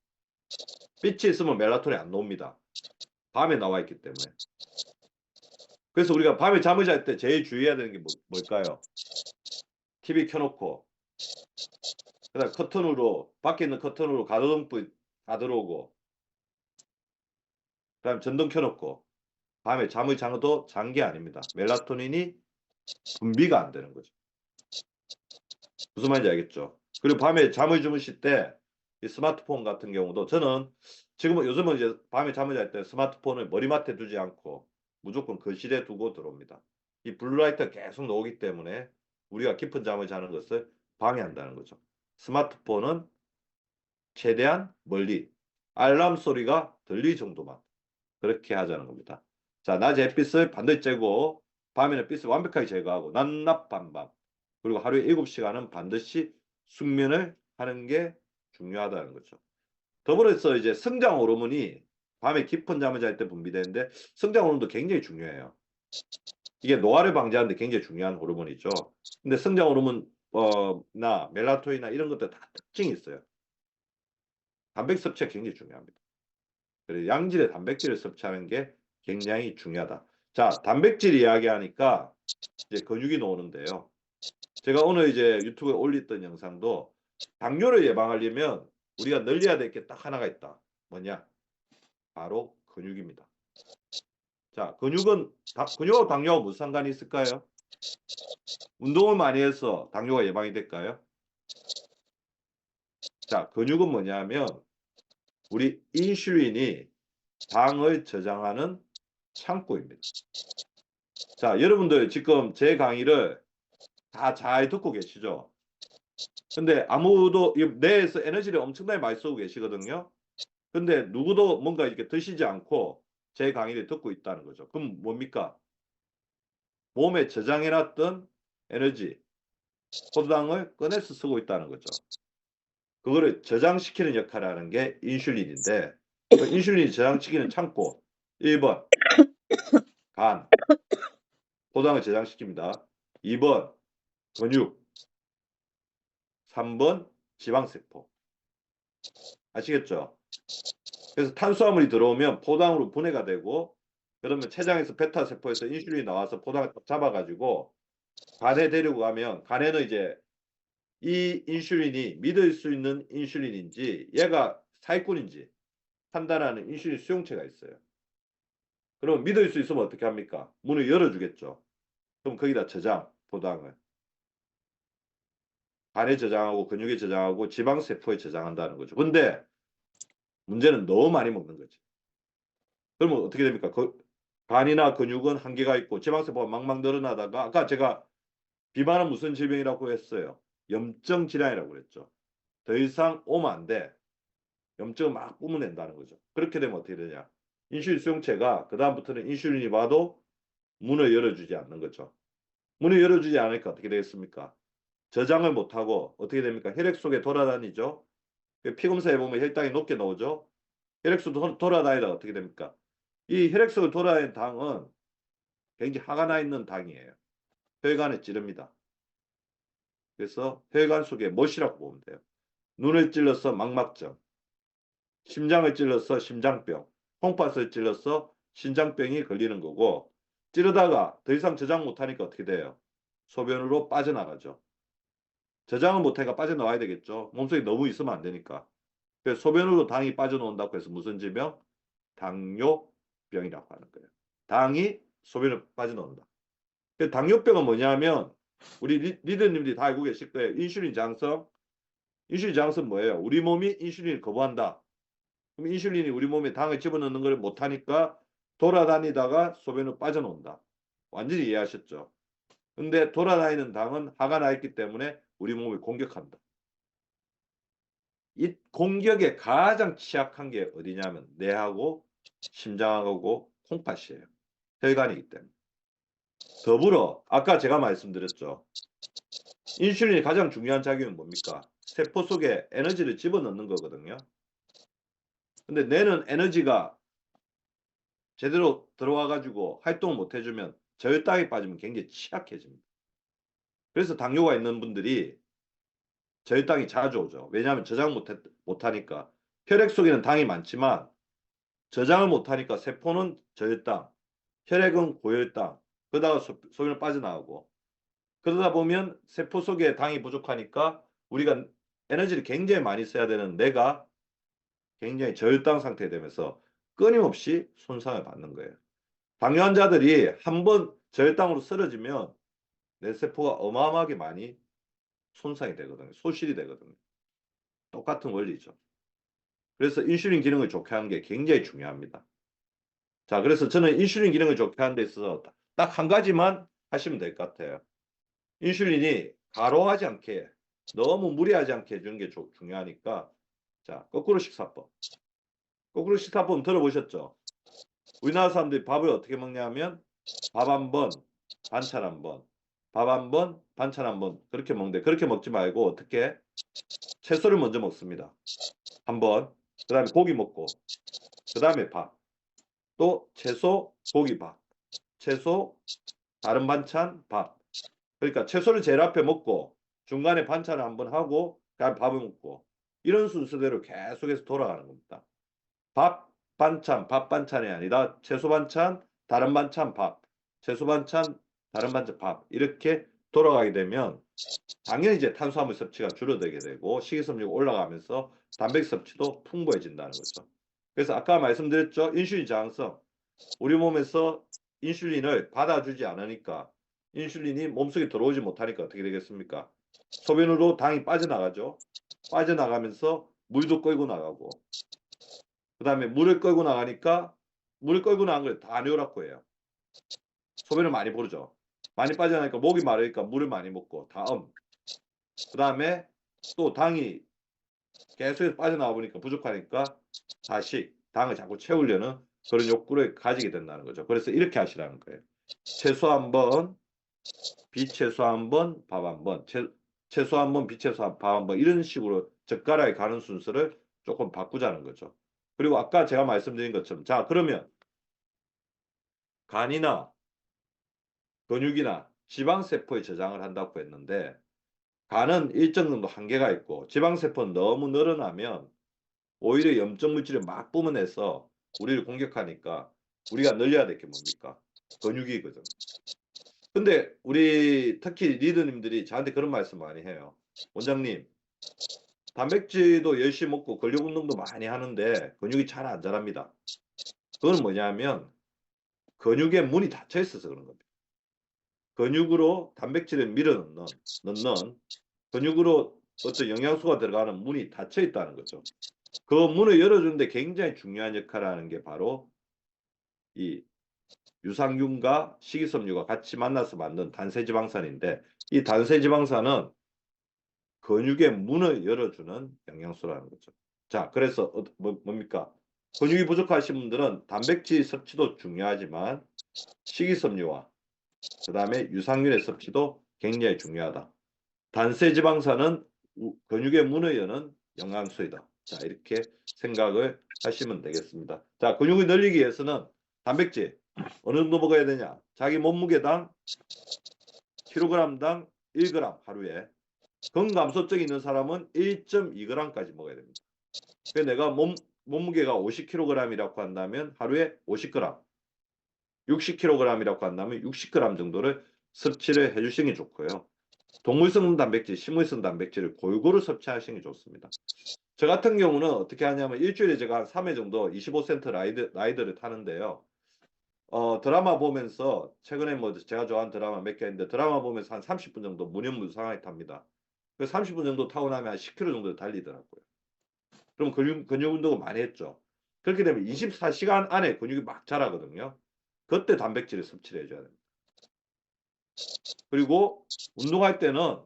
[SPEAKER 2] 빛이 있으면 멜라토닌이 안 나옵니다. 밤에 나와 있기 때문에. 그래서 우리가 밤에 잠을 잘 때 제일 주의해야 되는 게 뭘까요? TV 켜놓고 그다음 커튼으로 밖에 있는 커튼으로 가로등불 다 들어오고 그다음 전등 켜놓고 밤에 잠을 자도 잔 게 아닙니다. 멜라토닌이 분비가 안 되는 거죠. 무슨 말인지 알겠죠? 그리고 밤에 잠을 주무실 때 이 스마트폰 같은 경우도 저는 지금은 요즘은 이제 밤에 잠을 잘 때 스마트폰을 머리맡에 두지 않고 무조건 거실에 두고 들어옵니다. 이 블루라이트가 계속 나오기 때문에 우리가 깊은 잠을 자는 것을 방해한다는 거죠. 스마트폰은 최대한 멀리 알람 소리가 들릴 정도만 그렇게 하자는 겁니다. 자, 낮에 햇빛을 반드시 쬐고 밤에는 빛을 완벽하게 제거하고 낮낮 밤밤 그리고 하루에 7시간은 반드시 숙면을 하는 게 중요하다는 거죠. 더불어서 이제 성장 호르몬이 밤에 깊은 잠을 잘 때 분비되는데 성장 호르몬도 굉장히 중요해요. 이게 노화를 방지하는 데 굉장히 중요한 호르몬이죠. 근데 성장 호르몬 나 멜라토닌이나 이런 것들 다 특징이 있어요. 단백 섭취가 굉장히 중요합니다. 그래서 양질의 단백질을 섭취하는 게 굉장히 중요하다. 자, 단백질 이야기하니까 이제 근육이 나오는데요. 제가 오늘 이제 유튜브에 올렸던 영상도 당뇨를 예방하려면 우리가 늘려야 될 게 딱 하나가 있다. 뭐냐? 바로 근육입니다. 자, 근육하고 당뇨하고 무슨 상관이 있을까요? 운동을 많이 해서 당뇨가 예방이 될까요? 자, 근육은 뭐냐면 우리 인슐린이 당을 저장하는 창고입니다. 자, 여러분들 지금 제 강의를 다 잘 듣고 계시죠? 근데 아무도 이 뇌에서 에너지를 엄청나게 많이 쓰고 계시거든요. 근데 누구도 뭔가 이렇게 드시지 않고 제 강의를 듣고 있다는 거죠. 그럼 뭡니까? 몸에 저장해 놨던 에너지, 포도당을 꺼내서 쓰고 있다는 거죠. 그거를 저장시키는 역할을 하는 게 인슐린인데 그 인슐린이 저장시키는 창고 1번 간, 포도당을 저장시킵니다. 2번 근육, 3번 지방세포. 아시겠죠? 그래서 탄수화물이 들어오면 포도당으로 분해가 되고 그러면 췌장에서 베타세포에서 인슐린이 나와서 포도당을 잡아가지고 간에 데리고 가면 간에는 이제 이 인슐린이 믿을 수 있는 인슐린인지 얘가 사기꾼인지 판단하는 인슐린 수용체가 있어요. 그럼 믿을 수 있으면 어떻게 합니까? 문을 열어주겠죠. 그럼 거기다 저장, 포도당을. 간에 저장하고 근육에 저장하고 지방세포에 저장한다는 거죠. 근데 문제는 너무 많이 먹는 거지. 그러면 어떻게 됩니까? 간이나 근육은 한계가 있고 지방세포가 막막 늘어나다가 아까 제가 비만은 무슨 질병이라고 했어요? 염증 질환이라고 그랬죠. 더 이상 오면 안 돼. 염증을 막 뿜어낸다는 거죠. 그렇게 되면 어떻게 되냐? 인슐린 수용체가 그 다음부터는 인슐린이 와도 문을 열어주지 않는 거죠. 문을 열어주지 않으니까 어떻게 되겠습니까? 저장을 못하고 어떻게 됩니까? 혈액 속에 돌아다니죠. 피 검사해 보면 혈당이 높게 나오죠. 혈액 속에 돌아다니다 어떻게 됩니까? 이 혈액 속에 돌아다니는 당은 굉장히 화가 나 있는 당이에요. 혈관에 찌릅니다. 그래서 혈관 속에 못이라고 보면 돼요. 눈을 찔러서 망막증, 심장을 찔러서 심장병, 콩팥을 찔러서 신장병이 걸리는 거고 찌르다가 더 이상 저장 못하니까 어떻게 돼요? 소변으로 빠져나가죠. 저장을 못하니까 빠져나와야 되겠죠. 몸속에 너무 있으면 안 되니까. 그래서 소변으로 당이 빠져나온다고 해서 무슨 질병? 당뇨병이라고 하는 거예요. 당이 소변으로 빠져나온다. 당뇨병은 뭐냐면 우리 리더님들이 다 알고 계실 거예요. 인슐린 장성. 인슐린 장성 뭐예요? 우리 몸이 인슐린을 거부한다. 그럼 인슐린이 우리 몸에 당을 집어넣는 걸 못하니까 돌아다니다가 소변으로 빠져나온다. 완전히 이해하셨죠? 근데 돌아다니는 당은 화가 나 있기 때문에 우리 몸을 공격한다. 이 공격에 가장 취약한 게 어디냐면 뇌하고 심장하고 콩팥이에요. 혈관이기 때문에. 더불어 아까 제가 말씀드렸죠. 인슐린이 가장 중요한 작용은 뭡니까? 세포 속에 에너지를 집어넣는 거거든요. 근데 뇌는 에너지가 제대로 들어와 가지고 활동을 못 해주면 저혈당에 빠지면 굉장히 취약해집니다. 그래서 당뇨가 있는 분들이 저혈당이 자주 오죠. 왜냐하면 저장 못하니까. 혈액 속에는 당이 많지만 저장을 못하니까 세포는 저혈당, 혈액은 고혈당, 그러다가 소변을 빠져나가고 그러다 보면 세포 속에 당이 부족하니까 우리가 에너지를 굉장히 많이 써야 되는 뇌가 굉장히 저혈당 상태에 되면서 끊임없이 손상을 받는 거예요. 당뇨 환자들이 한번 저혈당으로 쓰러지면 뇌세포가 어마어마하게 많이 손상이 되거든요. 소실이 되거든요. 똑같은 원리죠. 그래서 인슐린 기능을 좋게 하는 게 굉장히 중요합니다. 자, 그래서 저는 인슐린 기능을 좋게 하는 데 있어서 딱 한 가지만 하시면 될 것 같아요. 인슐린이 과로하지 않게 너무 무리하지 않게 해주는 게 중요하니까 자, 거꾸로 식사법. 거꾸로 식사법 들어보셨죠? 우리나라 사람들이 밥을 어떻게 먹냐면 밥 한 번, 반찬 한 번, 밥 한 번, 반찬 한 번 그렇게 먹는데 그렇게 먹지 말고 어떻게 채소를 먼저 먹습니다. 한 번, 그 다음에 고기 먹고 그 다음에 밥, 또 채소, 고기, 밥, 채소, 다른 반찬, 밥. 그러니까 채소를 제일 앞에 먹고 중간에 반찬을 한번 하고 그다음에 밥을 먹고 이런 순서대로 계속해서 돌아가는 겁니다. 밥, 반찬, 밥 반찬이 아니라 채소 반찬, 다른 반찬, 밥, 채소 반찬, 다른 반찬, 밥 이렇게 돌아가게 되면 당연히 이제 탄수화물 섭취가 줄어들게 되고 식이섬유가 올라가면서 단백질 섭취도 풍부해진다는 거죠. 그래서 아까 말씀드렸죠. 인슐린 저항성. 우리 몸에서 인슐린을 받아주지 않으니까 인슐린이 몸속에 들어오지 못하니까 어떻게 되겠습니까? 소변으로 당이 빠져나가죠. 빠져나가면서 물도 끌고 나가고 그 다음에 물을 끌고 나가니까 물을 끌고 나간 걸 다뇨라고 해요. 소변을 많이 보르죠. 많이 빠져나가니까 목이 마르니까 물을 많이 먹고 다음 그 다음에 또 당이 계속해서 빠져나와 보니까 부족하니까 다시 당을 자꾸 채우려는 그런 욕구를 가지게 된다는 거죠. 그래서 이렇게 하시라는 거예요. 채소 한 번, 비채소 한 번, 밥 한 번, 채소 한 번, 비채소 밥 한 번 이런 식으로 젓가락에 가는 순서를 조금 바꾸자는 거죠. 그리고 아까 제가 말씀드린 것처럼 자 그러면 간이나 근육이나 지방세포에 저장을 한다고 했는데 간은 일정 정도 한계가 있고 지방세포는 너무 늘어나면 오히려 염증 물질을 막 뿜어내서 우리를 공격하니까 우리가 늘려야 될 게 뭡니까? 근육이거든. 근데 우리 특히 리더님들이 저한테 그런 말씀 많이 해요. 원장님, 단백질도 열심히 먹고 근력 운동도 많이 하는데 근육이 잘 안 자랍니다. 그건 뭐냐면 근육에 문이 닫혀 있어서 그런 겁니다. 근육으로 단백질을 넣는 근육으로 어떤 영양소가 들어가는 문이 닫혀 있다는 거죠. 그 문을 열어주는데 굉장히 중요한 역할을 하는 게 바로 이 유산균과 식이섬유가 같이 만나서 만든 단세지방산인데 이 단세지방산은 근육의 문을 열어주는 영양소라는 거죠. 자, 그래서 뭡니까? 근육이 부족하신 분들은 단백질 섭취도 중요하지만 식이섬유와 그다음에 유산균의 섭취도 굉장히 중요하다. 단세지방산은 근육의 문을 여는 영양소이다. 자, 이렇게 생각을 하시면 되겠습니다. 자, 근육을 늘리기 위해서는 단백질 어느 정도 먹어야 되냐? 자기 몸무게당 킬로그램당 1g 하루에 근감소증이 있는 사람은 1.2g까지 먹어야 됩니다. 그래서 내가 몸무게가 50kg이라고 한다면 하루에 50g, 60kg이라고 한다면 60g 정도를 섭취를 해주시는 게 좋고요. 동물성 단백질, 식물성 단백질을 골고루 섭취하시는 게 좋습니다. 저 같은 경우는 어떻게 하냐면 일주일에 제가 한 3회 정도 25센트 라이드를 타는데요. 드라마 보면서 최근에 뭐 제가 좋아하는 드라마 몇 개 있는데 드라마 보면서 한 30분 정도 무념무상하게 탑니다. 그 30분 정도 타고 나면 한 10km 정도 달리더라고요. 그럼 근육 운동을 많이 했죠. 그렇게 되면 24시간 안에 근육이 막 자라거든요. 그때 단백질을 섭취를 해줘야 됩니다. 그리고 운동할 때는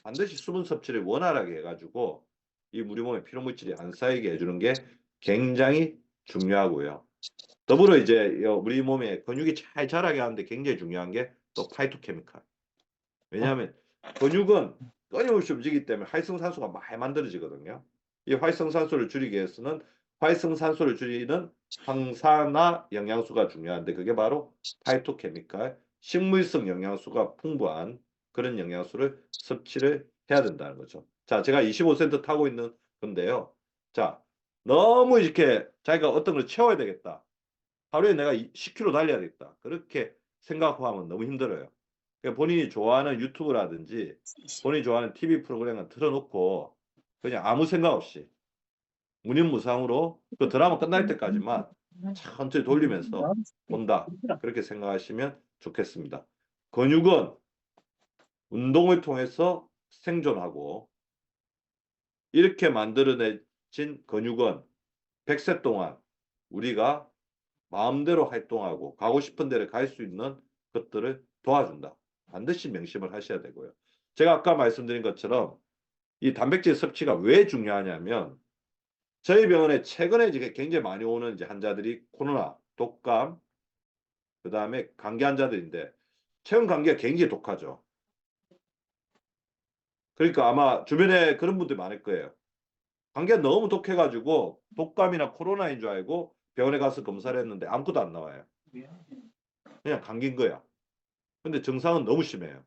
[SPEAKER 2] 반드시 수분 섭취를 원활하게 해가지고 이 우리 몸에 피로물질이 안 쌓이게 해주는 게 굉장히 중요하고요. 더불어 이제 우리 몸에 근육이 잘 자라게 하는데 굉장히 중요한 게 또 파이토케미칼. 왜냐하면 근육은 끊임없이 움직이기 때문에 활성산소가 많이 만들어지거든요. 이 활성산소를 줄이기 위해서는 활성산소를 줄이는 황산화 영양소가 중요한데 그게 바로 파이토케미칼, 식물성 영양소가 풍부한 그런 영양소를 섭취를 해야 된다는 거죠. 자, 제가 25센트 타고 있는 건데요. 자, 너무 이렇게 자기가 어떤 걸 채워야 되겠다. 하루에 내가 10km 달려야겠다. 그렇게 생각하면 너무 힘들어요. 그러니까 본인이 좋아하는 유튜브라든지 본인이 좋아하는 TV 프로그램을 틀어놓고 그냥 아무 생각 없이 무념무상으로 그 드라마 끝날 때까지만 천천히 돌리면서 본다. 그렇게 생각하시면 좋겠습니다. 근육은 운동을 통해서 생존하고 이렇게 만들어내진 근육은 100세 동안 우리가 마음대로 활동하고 가고 싶은 데를 갈 수 있는 것들을 도와준다. 반드시 명심을 하셔야 되고요. 제가 아까 말씀드린 것처럼 이 단백질 섭취가 왜 중요하냐면 저희 병원에 최근에 이제 굉장히 많이 오는 이제 환자들이 코로나, 독감, 그 다음에 감기 환자들인데 최근 감기가 굉장히 독하죠. 그러니까 아마 주변에 그런 분들 많을 거예요. 감기가 너무 독해가지고 독감이나 코로나인 줄 알고 병원에 가서 검사를 했는데 아무것도 안 나와요. 그냥 감기인 거야. 근데 증상은 너무 심해요.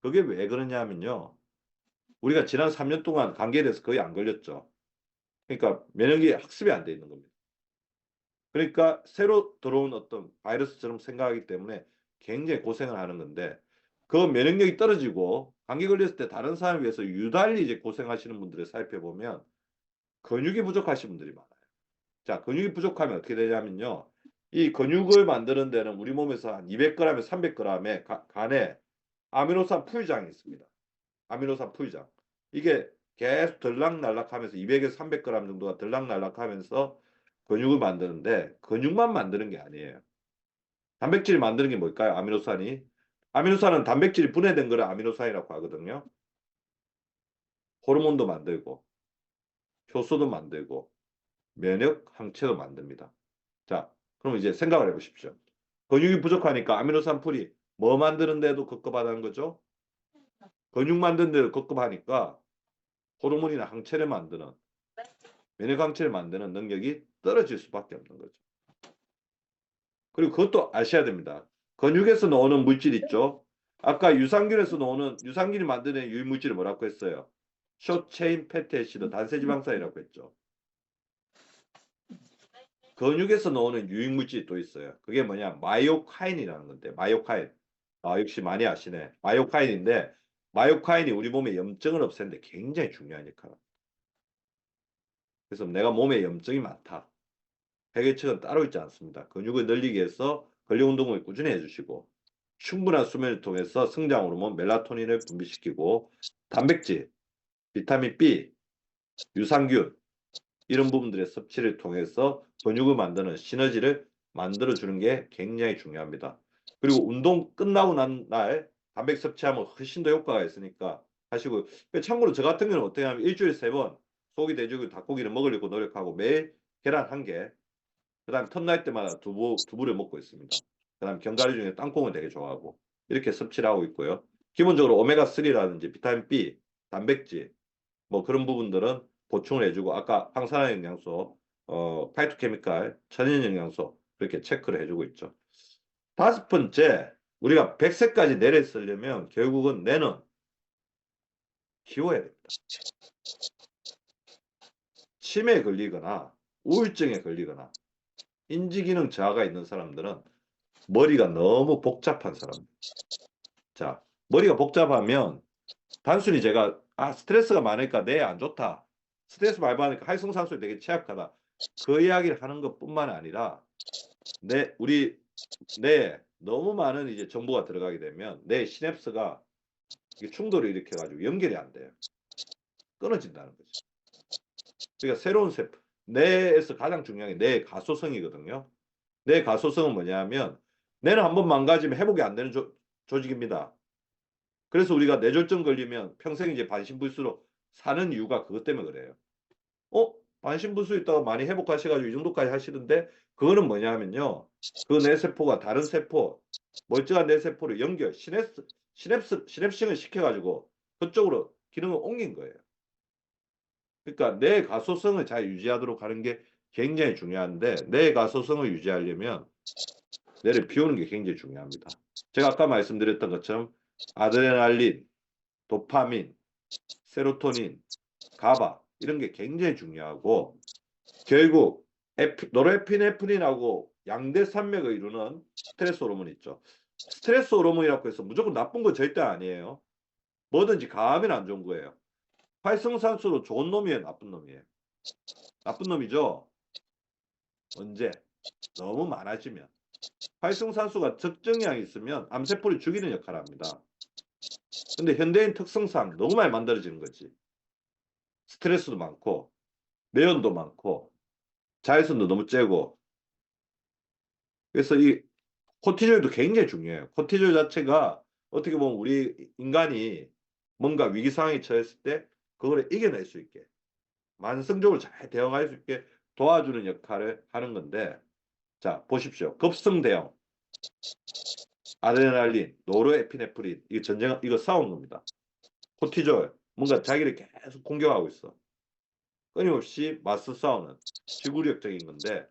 [SPEAKER 2] 그게 왜 그러냐면요. 우리가 지난 3년 동안 감기에 대해서 거의 안 걸렸죠. 그러니까 면역이 학습이 안 돼 있는 겁니다. 그러니까 새로 들어온 어떤 바이러스처럼 생각하기 때문에 굉장히 고생을 하는 건데 그 면역력이 떨어지고 감기 걸렸을 때 다른 사람에 비해서 유달리 이제 고생하시는 분들을 살펴보면 근육이 부족하신 분들이 많아요. 자, 근육이 부족하면 어떻게 되냐면요. 이 근육을 만드는 데는 우리 몸에서 한 200g에 300g의 간에 아미노산 풀장이 있습니다. 아미노산 풀장. 이게 계속 들락날락하면서 200에서 300g 정도가 들락날락하면서 근육을 만드는데 근육만 만드는 게 아니에요. 단백질을 만드는 게 뭘까요? 아미노산이. 아미노산은 단백질이 분해된 거를 아미노산이라고 하거든요. 호르몬도 만들고 효소도 만들고 면역 항체도 만듭니다. 자, 그럼 이제 생각을 해보십시오. 근육이 부족하니까 아미노산풀이 뭐 만드는데도 급급하다는 거죠? 근육 만드는데도 급급하니까 호르몬이나 항체를 만드는 면역 항체를 만드는 능력이 떨어질 수밖에 없는 거죠. 그리고 그것도 아셔야 됩니다. 근육에서 나오는 물질 있죠? 아까 유산균에서 나오는 유산균이 만드는 유해물질을 뭐라고 했어요? 숏체인 패티애시드 단세지방산이라고 했죠. 근육에서 나오는 유익물질이 또 있어요. 그게 뭐냐? 마이오카인이라는 건데, 마이오카인. 아, 역시 많이 아시네. 마이오카인인데, 마이오카인이 우리 몸에 염증을 없애는데 굉장히 중요한 역할을 합니다. 그래서 내가 몸에 염증이 많다. 해결책은 따로 있지 않습니다. 근육을 늘리기 위해서 근력 운동을 꾸준히 해주시고, 충분한 수면을 통해서 성장 호르몬 멜라토닌을 분비시키고, 단백질, 비타민 B, 유산균, 이런 부분들의 섭취를 통해서 근육을 만드는 시너지를 만들어주는 게 굉장히 중요합니다. 그리고 운동 끝나고 난 날 단백 섭취하면 훨씬 더 효과가 있으니까 하시고, 참고로 저 같은 경우는 어떻게 하면 일주일에 3번 소고기, 돼지고기, 닭고기를 먹으려고 노력하고 매일 계란 1개, 그 다음 틈날 때마다 두부를 먹고 있습니다. 그 다음 견과류 중에 땅콩을 되게 좋아하고 이렇게 섭취를 하고 있고요. 기본적으로 오메가3라든지 비타민 B, 단백질 뭐 그런 부분들은 보충을 해주고 아까 항산화 영양소, 파이토케미칼, 천연 영양소 그렇게 체크를 해주고 있죠. 5번째, 우리가 100세까지 뇌를 쓰려면 결국은 뇌는 키워야 됩니다. 치매에 걸리거나 우울증에 걸리거나 인지기능 저하가 있는 사람들은 머리가 너무 복잡한 사람입니다. 자, 머리가 복잡하면 단순히 제가 스트레스가 많으니까 뇌에 안 좋다. 스트레스 많이 받으니까 활성산소에 되게 취약하다. 그 이야기를 하는 것뿐만 아니라 우리 뇌에 너무 많은 이제 정보가 들어가게 되면 뇌 시냅스가 충돌을 일으켜 가지고 연결이 안 돼요. 끊어진다는 거죠. 그러니까 새로운 세포, 뇌에서 가장 중요한 게 뇌 가소성이거든요. 뇌 가소성은 뭐냐면 뇌는 한번 망가지면 회복이 안 되는 조직입니다. 그래서 우리가 뇌졸중 걸리면 평생 이제 반신불수로 사는 이유가 그것 때문에 그래요. 반신불수 있다가 많이 회복하셔가지고 이 정도까지 하시던데 그거는 뭐냐면요. 그 뇌세포가 다른 세포, 멀쩡한 뇌세포를 시냅싱을 시켜가지고 그쪽으로 기능을 옮긴 거예요. 그러니까 뇌 가소성을 잘 유지하도록 하는 게 굉장히 중요한데 뇌 가소성을 유지하려면 뇌를 비우는 게 굉장히 중요합니다. 제가 아까 말씀드렸던 것처럼 아드레날린, 도파민, 세로토닌, 가바 이런 게 굉장히 중요하고 결국 노르에피네프린하고 양대 산맥을 이루는 스트레스 호르몬 있죠. 스트레스 호르몬이라고 해서 무조건 나쁜 건 절대 아니에요. 뭐든지 과하면 안 좋은 거예요. 활성산소도 좋은 놈이에요, 나쁜 놈이에요? 나쁜 놈이죠. 언제? 너무 많아지면. 활성산소가 적정량이 있으면 암세포를 죽이는 역할을 합니다. 근데 현대인 특성상 너무 많이 만들어지는 거지. 스트레스도 많고 매연도 많고 자외선도 너무 쬐고. 그래서 이 코티졸도 굉장히 중요해요. 코티졸 자체가 어떻게 보면 우리 인간이 뭔가 위기 상황에 처했을 때 그걸 이겨낼 수 있게 만성적으로 잘 대응할 수 있게 도와주는 역할을 하는 건데, 자 보십시오. 급성 대응 아드레날린, 노르에피네프린 이거 싸운 겁니다. 코티졸 뭔가 자기를 계속 공격하고 있어. 끊임없이 맞서 싸우는 지구력적인 건데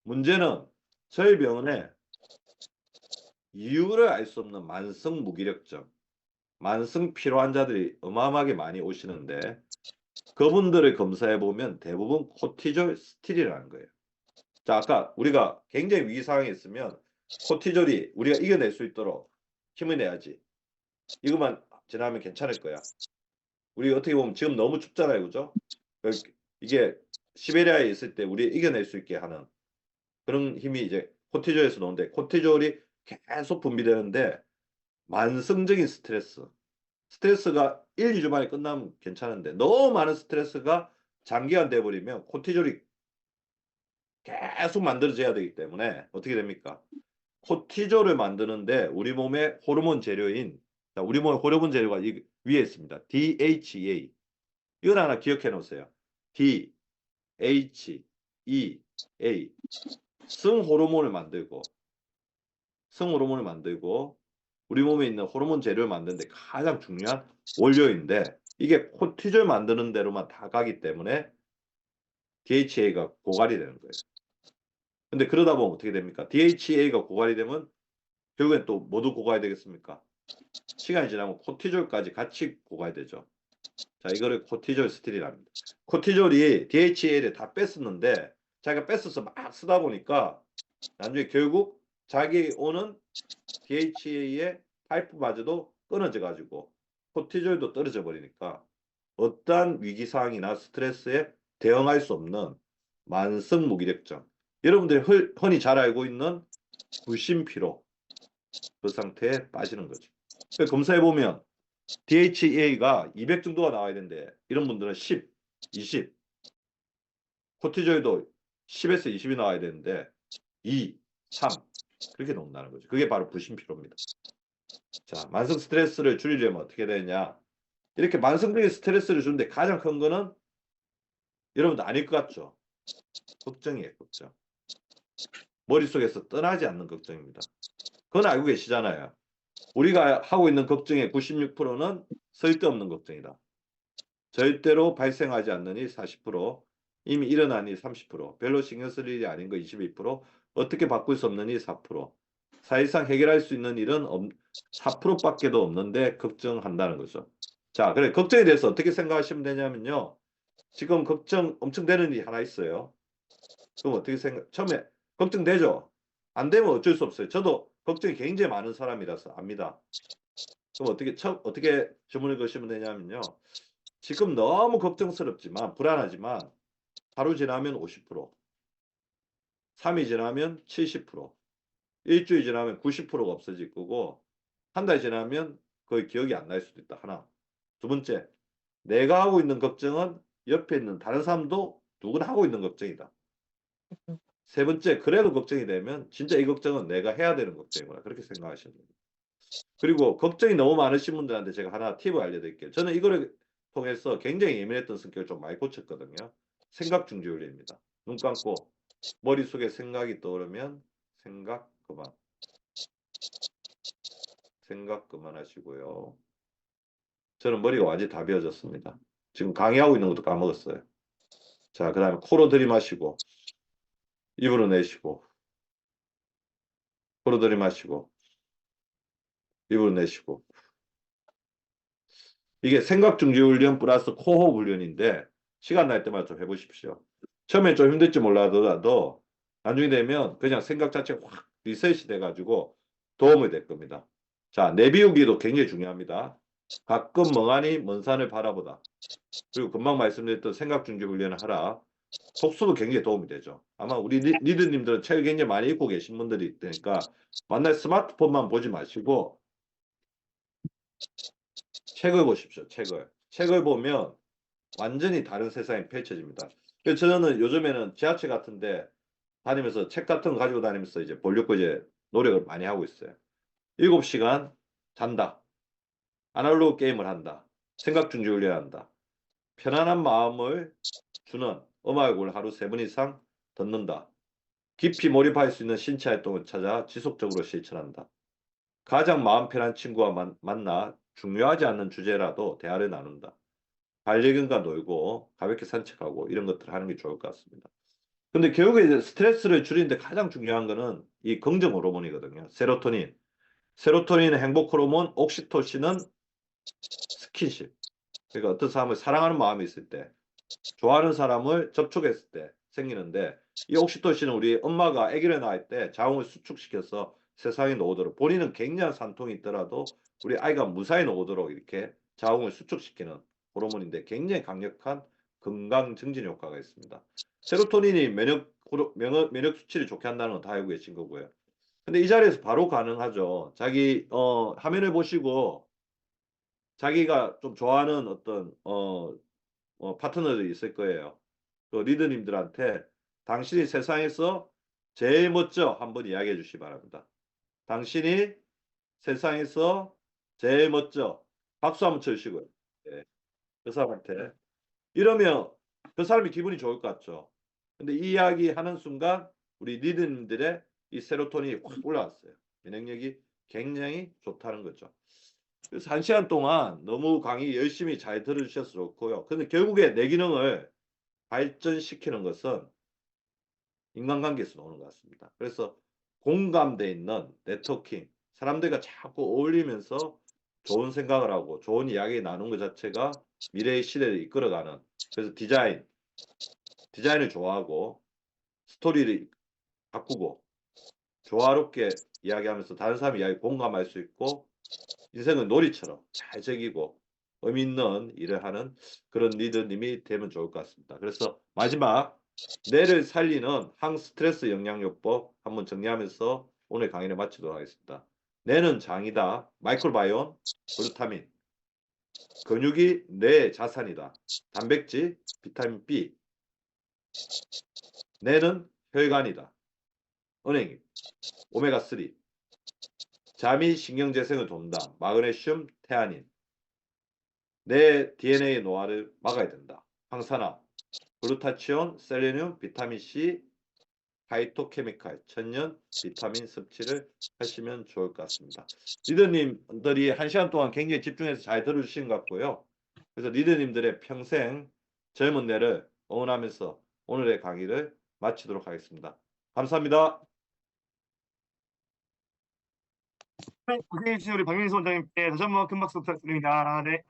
[SPEAKER 2] 문제는 저희 병원에 이유를 알 수 없는 만성 무기력증, 만성 피로 환자들이 어마어마하게 많이 오시는데 그분들을 검사해 보면 대부분 코티졸 스틸이라는 거예요. 자, 아까 우리가 굉장히 위기 상황에 있으면 코티졸이 우리가 이겨낼 수 있도록 힘을 내야지. 이것만 지나면 괜찮을 거야. 우리 어떻게 보면 지금 너무 춥잖아요, 그죠? 이게 시베리아에 있을 때 우리 이겨낼 수 있게 하는 그런 힘이 이제 코티졸에서 나오는데 코티졸이 계속 분비되는데 만성적인 스트레스가 1, 2주 만에 끝나면 괜찮은데 너무 많은 스트레스가 장기간 돼버리면 코티졸이 계속 만들어져야 되기 때문에 어떻게 됩니까? 코티졸을 만드는데 우리 몸의 호르몬 재료인 우리 몸의 호르몬 재료가 위에 있습니다. DHEA 이걸 하나 기억해 놓으세요. D, H, E, A. 성호르몬을 만들고 우리 몸에 있는 호르몬 재료를 만드는데 가장 중요한 원료인데 이게 코티졸 만드는 대로만 다 가기 때문에 DHA가 고갈이 되는 거예요. 근데 그러다 보면 어떻게 됩니까? DHA가 고갈이 되면 결국엔 또 모두 고갈이 되겠습니까? 시간이 지나면 코티졸까지 같이 고갈이 되죠. 자, 이거를 코티졸 스틸이랍니다. 코티졸이 DHA를 다 뺐었는데 자기가 뺐어서 막 쓰다 보니까 나중에 결국 자기 오는 DHA의 파이프마저도 끊어져 가지고 코티졸도 떨어져 버리니까 어떠한 위기 상황이나 스트레스에 대응할 수 없는 만성 무기력증. 여러분들이 흔히 잘 알고 있는 불심피로 그 상태에 빠지는 거죠. 검사해 보면 DHEA가 200 정도가 나와야 되는데 이런 분들은 10, 20, 코티졸도 10에서 20이 나와야 되는데 2, 3 그렇게 나온다는 거죠. 그게 바로 불심피로입니다. 자, 만성 스트레스를 줄이려면 어떻게 되냐? 이렇게 만성적인 스트레스를 주는데 가장 큰 거는 여러분도 아닐 것 같죠? 걱정이에요, 걱정. 머릿속에서 떠나지 않는 걱정입니다. 그건 알고 계시잖아요. 우리가 하고 있는 걱정의 96%는 쓸데없는 걱정이다. 절대로 발생하지 않는 일 40%, 이미 일어난 일 30%, 별로 신경 쓸 일이 아닌 거 22%, 어떻게 바꿀 수 없는 일 4%, 사실상 해결할 수 있는 일은 4%밖에도 없는데 걱정한다는 거죠. 자, 그래 걱정에 대해서 어떻게 생각하시면 되냐면요. 지금 걱정 엄청 되는 일이 하나 있어요. 그럼 어떻게 처음에 걱정되죠? 안 되면 어쩔 수 없어요. 저도 걱정이 굉장히 많은 사람이라서 압니다. 그럼 어떻게 주문을 거시면 되냐면요. 지금 너무 걱정스럽지만 불안하지만 하루 지나면 50%, 3일 지나면 70%, 일주일 지나면 90%가 없어질 거고 한 달 지나면 거의 기억이 안 날 수도 있다. 하나. 두 번째, 내가 하고 있는 걱정은 옆에 있는 다른 사람도 누구나 하고 있는 걱정이다. 세 번째, 그래도 걱정이 되면 진짜 이 걱정은 내가 해야 되는 걱정이구나. 그렇게 생각하시면 됩니다. 그리고 걱정이 너무 많으신 분들한테 제가 하나 팁을 알려드릴게요. 저는 이거를 통해서 굉장히 예민했던 성격을 좀 많이 고쳤거든요. 생각 중지훈련입니다. 눈 감고 머릿속에 생각이 떠오르면 생각 그만. 생각 그만하시고요. 저는 머리가 완전히 다 비어졌습니다. 지금 강의하고 있는 것도 까먹었어요. 자, 그 다음에 코로 들이마시고 입으로 내쉬고 코로 들이마시고 입으로 내쉬고 이게 생각 중지 훈련 플러스 코호흡 훈련인데 시간 날 때마다 좀 해보십시오. 처음에 좀 힘들지 몰라도 나중에 되면 그냥 생각 자체가 확 리셋이 돼가지고 도움이 될 겁니다. 자, 내비우기도 굉장히 중요합니다. 가끔 멍하니 먼 산을 바라보다. 그리고 금방 말씀드렸던 생각 중지 훈련을 하라. 독서도 굉장히 도움이 되죠. 아마 우리 리더님들은 책을 굉장히 많이 읽고 계신 분들이 있으니까 만날 스마트폰만 보지 마시고 책을 보십시오. 책을 보면 완전히 다른 세상이 펼쳐집니다. 그래서 저는 요즘에는 지하철 같은데 다니면서 책 같은 거 가지고 다니면서 이제 보려고 이제 노력을 많이 하고 있어요. 7시간 잔다. 아날로그 게임을 한다. 생각 중지 훈련한다. 편안한 마음을 주는 음악을 하루 3번 이상 듣는다. 깊이 몰입할 수 있는 신체 활동을 찾아 지속적으로 실천한다. 가장 마음 편한 친구와 만나 중요하지 않는 주제라도 대화를 나눈다. 반려견과 놀고 가볍게 산책하고 이런 것들을 하는 게 좋을 것 같습니다. 근데 결국에 이제 스트레스를 줄이는데 가장 중요한 거는 이 긍정 호르몬이거든요. 세로토닌. 세로토닌은 행복 호르몬, 옥시토신은 스킨십. 그러니까 어떤 사람을 사랑하는 마음이 있을 때, 좋아하는 사람을 접촉했을 때 생기는데 이 옥시토신은 우리 엄마가 아기를 낳을 때 자궁을 수축시켜서 세상에 놓오도록 본인은 굉장한 산통이 있더라도 우리 아이가 무사히 놓오도록 이렇게 자궁을 수축시키는 호르몬인데 굉장히 강력한 건강 증진 효과가 있습니다. 세로토닌이 면역 수치를 좋게 한다는 건 다 알고 계신 거고요. 근데 이 자리에서 바로 가능하죠. 자기 화면을 보시고 자기가 좀 좋아하는 어떤 파트너들이 있을 거예요. 그 리더님들한테 당신이 세상에서 제일 멋져 한번 이야기해 주시기 바랍니다. 당신이 세상에서 제일 멋져 박수 한번 쳐주시고요. 예, 그 사람한테 이러면 그 사람이 기분이 좋을 것 같죠. 근데 이 이야기 하는 순간 우리 리더님들의 이 세로토닌이 확 올라왔어요. 면역력이 굉장히 좋다는 거죠. 그래서 1시간 동안 너무 강의 열심히 잘 들어주셔서 좋고요. 근데 결국에 내 기능을 발전시키는 것은 인간관계에서 나오는 것 같습니다. 그래서 공감대 있는 네트워킹, 사람들과 자꾸 어울리면서 좋은 생각을 하고 좋은 이야기 나누는 것 자체가 미래의 시대를 이끌어가는, 그래서 디자인을 좋아하고 스토리를 바꾸고 조화롭게 이야기하면서 다른 사람 이야기 공감할 수 있고 인생은 놀이처럼 잘 즐기고 의미 있는 일을 하는 그런 리더님이 되면 좋을 것 같습니다. 그래서 마지막 뇌를 살리는 항스트레스 영양요법 한번 정리하면서 오늘 강의를 마치도록 하겠습니다. 뇌는 장이다. 마이크로바이옴, 글루타민. 근육이 뇌의 자산이다. 단백질, 비타민 B. 뇌는 혈관이다. 은행, 오메가3. 잠이 신경재생을 돕는다. 마그네슘, 태아닌. 내 DNA 노화를 막아야 된다. 항산화, 글루타치온, 셀레늄, 비타민C, 파이토케미칼, 천연 비타민 섭취를 하시면 좋을 것 같습니다. 리더님들이 1시간 동안 굉장히 집중해서 잘 들어주신 것 같고요. 그래서 리더님들의 평생 젊은 뇌를 응원하면서 오늘의 강의를 마치도록 하겠습니다. 감사합니다.
[SPEAKER 1] 네, 고생해주신 우리 박민수 원장님께 다시 한번 큰 박수 부탁드립니다. 네.